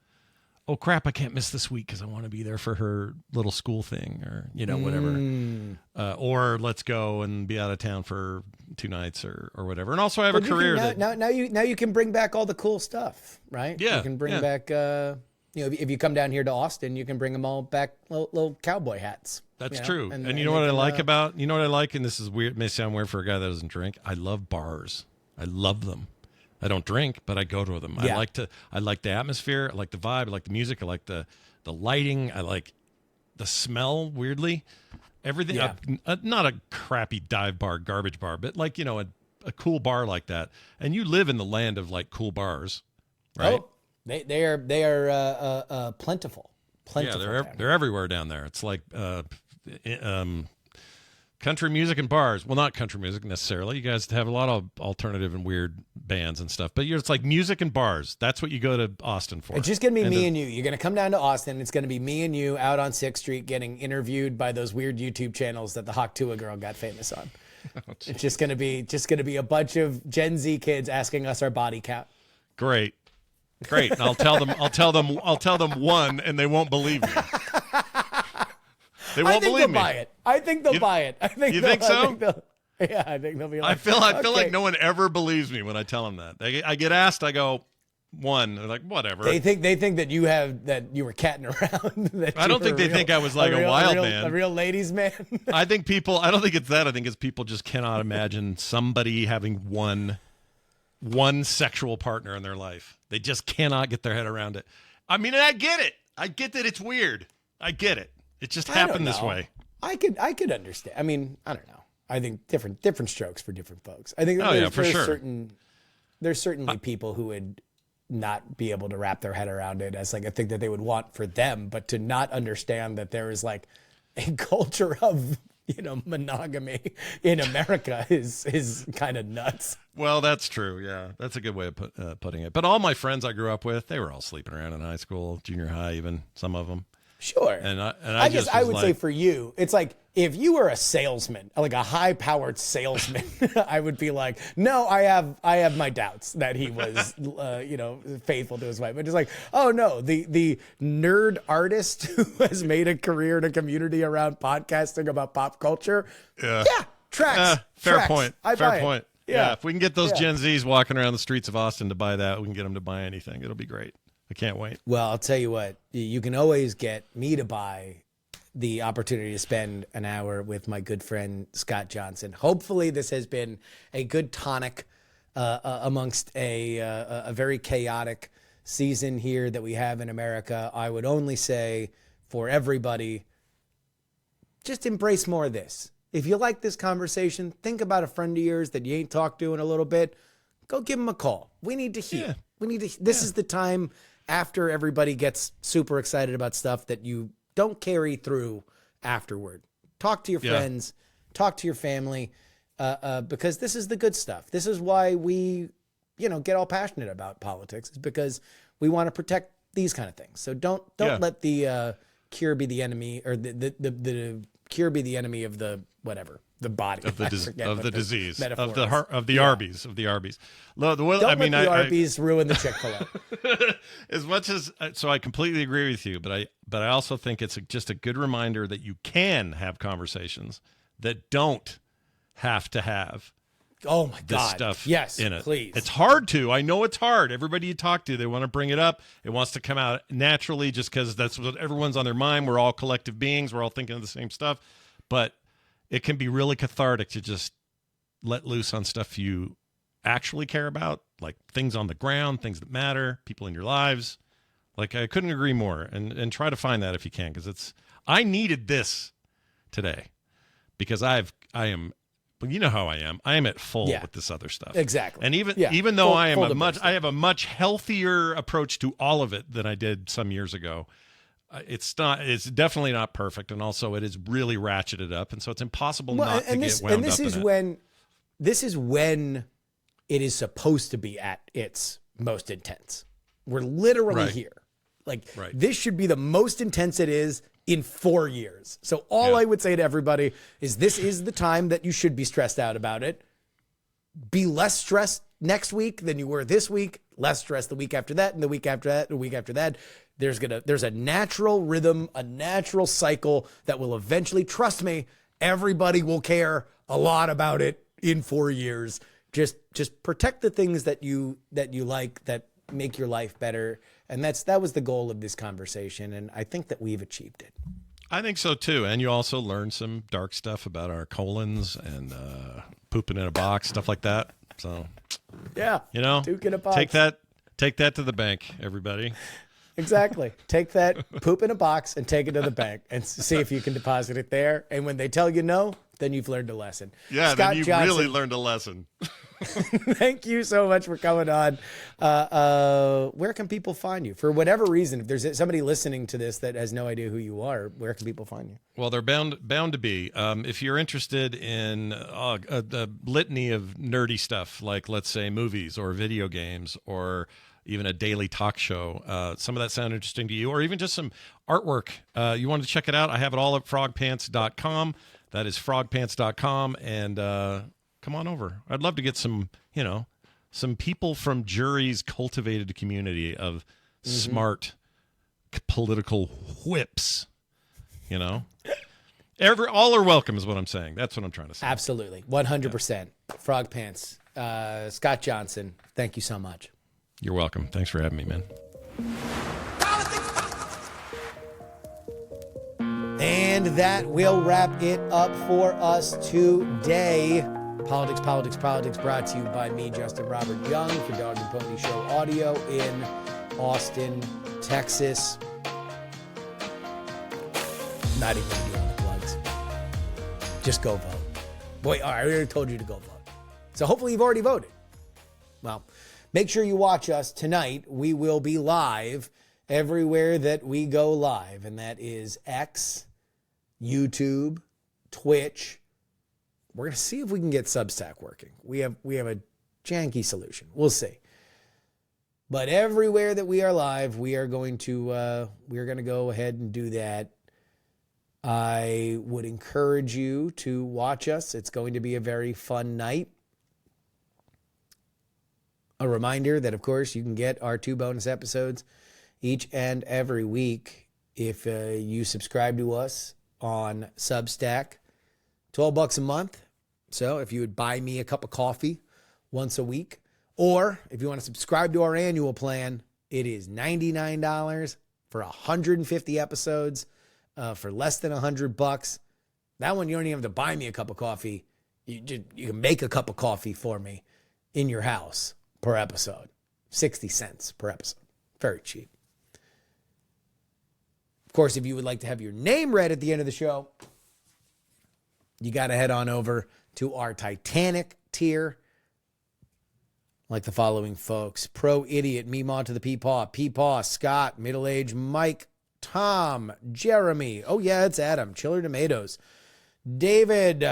oh crap, I can't miss this week because I want to be there for her little school thing, or whatever. Or let's go and be out of town for 2 nights or whatever. And also I have a career now you can bring back all the cool stuff, right? Yeah. You can bring back if you come down here to Austin, you can bring them all back, little cowboy hats. That's true. And you know what I like and this is weird, it may sound weird for a guy that doesn't drink. I love bars. I love them. I don't drink, but I go to them. Yeah. I like the atmosphere. I like the vibe. I like the music. I like the lighting. I like the smell, weirdly. Everything. Yeah. Not a crappy dive bar, garbage bar, but like, a cool bar like that. And you live in the land of like cool bars, right? Oh, they are plentiful. Yeah, they're everywhere down there. It's like country music and bars. Well, not country music necessarily. You guys have a lot of alternative and weird bands and stuff. But it's like music and bars. That's what you go to Austin for. It's just going to be me and you. You're going to come down to Austin. It's going to be me and you out on 6th Street getting interviewed by those weird YouTube channels that the Hawk Tuah girl got famous on. It's just going to be a bunch of Gen Z kids asking us our body count. Great. And I'll tell them 1, and they won't believe me. They won't believe me. I think they'll buy it. You think so? I think they'll be like, I feel like no one ever believes me when I tell them that. I get asked, I go, 1. They're like, whatever. They think that you were catting around. I don't think they think I was like a wild man. A real ladies man. I don't think it's that. I think it's people just cannot imagine somebody having one sexual partner in their life. They just cannot get their head around it. I mean, I get it. I get that it's weird. I get it. It just happened this way. I could understand. I mean, I don't know. I think different strokes for different folks. I think there's certainly people who would not be able to wrap their head around it as like a thing that they would want for them, but to not understand that there is like a culture of monogamy in America is kind of nuts. Well, that's true. Yeah, that's a good way of putting it. But all my friends I grew up with, they were all sleeping around in high school, junior high, even some of them. Sure. And I guess I would say for you, it's like if you were a salesman, like a high-powered salesman, I would be like, no, I have my doubts that he was, faithful to his wife. But it's like, oh no, the nerd artist who has made a career in a community around podcasting about pop culture. Yeah, tracks. Fair point. Fair point. Yeah, if we can get those Gen Zs walking around the streets of Austin to buy that, we can get them to buy anything. It'll be great. I can't wait. Well, I'll tell you what, you can always get me to buy the opportunity to spend an hour with my good friend, Scott Johnson. Hopefully this has been a good tonic amongst a very chaotic season here that we have in America. I would only say for everybody, just embrace more of this. If you like this conversation, think about a friend of yours that you ain't talked to in a little bit. Go give them a call. We need to hear. Yeah. This is the time after everybody gets super excited about stuff that you don't carry through afterward. Talk to your friends, talk to your family, because this is the good stuff. This is why we, get all passionate about politics, is because we want to protect these kind of things. So don't let the cure be the enemy, or the cure be the enemy of the whatever. The body of the disease of the Arby's. Don't let the Arby's ruin the Chick-fil-A. As much as so, I completely agree with you, but I also think it's just a good reminder that you can have conversations that don't have to have Oh my this God. stuff Yes, in it. please. It's hard to. I know it's hard. Everybody you talk to, they want to bring it up. It wants to come out naturally just because that's what everyone's on their mind. We're all collective beings. We're all thinking of the same stuff. But it can be really cathartic to just let loose on stuff you actually care about, like things on the ground, things that matter, people in your lives. Like, I couldn't agree more. And try to find that if you can, because I needed this today because I am. Well, you know how I am. I am at full with this other stuff. Exactly. And even though I have a much healthier approach to all of it than I did some years ago. It's definitely not perfect, and also it is really ratcheted up, and so it's impossible get wound up in it. This is when it is supposed to be at its most intense. We're literally here. This should be the most intense it is in 4 years. So I would say to everybody is this is the time that you should be stressed out about it. Be less stressed next week than you were this week, less stressed the week after that, and the week after that, and the week after that. There's a natural rhythm, a natural cycle that will eventually, trust me, everybody will care a lot about it in 4 years. Just protect the things that you like, that make your life better. And that was the goal of this conversation. And I think that we've achieved it. I think so too. And you also learned some dark stuff about our colons and pooping in a box, stuff like that. So yeah, puke in a box. Take that to the bank, everybody. Exactly. Take that poop in a box and take it to the bank and see if you can deposit it there. And when they tell you no, then you've learned a lesson. Yeah, Scott then you Johnson, really learned a lesson. Thank you so much for coming on. Where can people find you? For whatever reason, if there's somebody listening to this that has no idea who you are, where can people find you? Well, they're bound to be. If you're interested in a litany of nerdy stuff, like, let's say, movies or video games or even a daily talk show, some of that sound interesting to you, or even just some artwork, you want to check it out, I have it all at frogpants.com. That is frogpants.com. And come on over. I'd love to get some people from Jury's cultivated community of smart political whips, all are welcome is what I'm saying. That's what I'm trying to say. Absolutely. 100%. Frog Pants. Scott Johnson, thank you so much. You're welcome. Thanks for having me, man. And that will wrap it up for us today. Politics brought to you by me, Justin Robert Young, for Dog and Pony Show Audio in Austin, Texas. Not even going to be on the plugs. Just go vote. Boy, I already told you to go vote. So hopefully you've already voted. Well, make sure you watch us tonight. We will be live everywhere that we go live, and that is X, YouTube, Twitch. We're going to see if we can get Substack working. We have a janky solution. We'll see. But everywhere that we are live, we are going to go ahead and do that. I would encourage you to watch us. It's going to be a very fun night. A reminder that, of course, you can get our 2 bonus episodes each and every week if you subscribe to us on Substack. $12 a month. So if you would buy me a cup of coffee once a week, or if you want to subscribe to our annual plan, it is $99 for 150 episodes for less than $100. That one, you don't even have to buy me a cup of coffee. You can make a cup of coffee for me in your house per episode. 60 cents per episode. Very cheap. Of course, if you would like to have your name read at the end of the show, you got to head on over to our Titanic tier. Like the following folks: Pro Idiot, Meemaw to the Peepaw, Peepaw, Scott, Middle Age Mike, Tom, Jeremy, oh yeah, it's Adam, Chiller Tomatoes, David,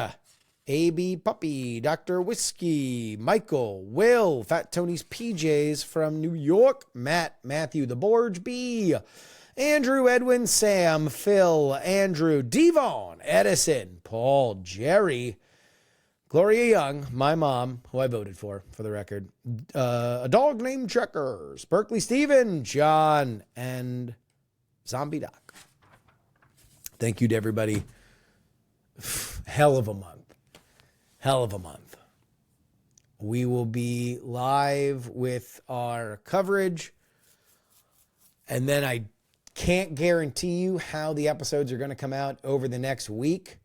AB Puppy, Dr. Whiskey, Michael, Will, Fat Tony's PJs from New York, Matt, Matthew, the Borge B, Andrew, Edwin, Sam, Phil, Andrew, Devon, Edison, Paul, Jerry, Gloria Young, my mom, who I voted for the record, a dog named Checkers, Berkeley Steven, John, and Zombie Doc. Thank you to everybody. Hell of a month. Hell of a month. we will be live with our coverage. And then I can't guarantee you how the episodes are going to come out over the next week.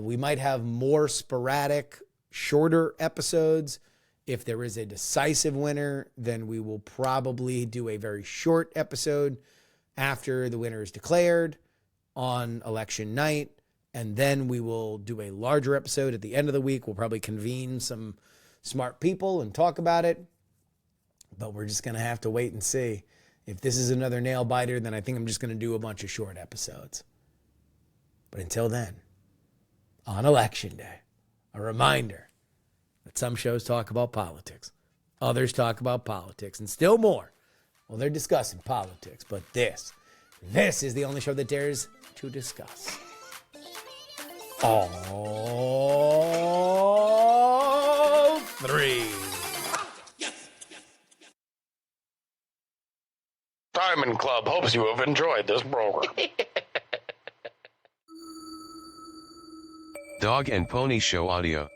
We might have more sporadic, shorter episodes. If there is a decisive winner, then we will probably do a very short episode after the winner is declared on election night. And then we will do a larger episode at the end of the week. We'll probably convene some smart people and talk about it. But we're just going to have to wait and see. If this is another nail biter, then I think I'm just going to do a bunch of short episodes. But until then, on Election Day, a reminder that some shows talk about politics. Others talk about politics. And still more, well, they're discussing politics. But this is the only show that dares to discuss all three. Diamond Club hopes you have enjoyed this program. Dog and Pony Show audio.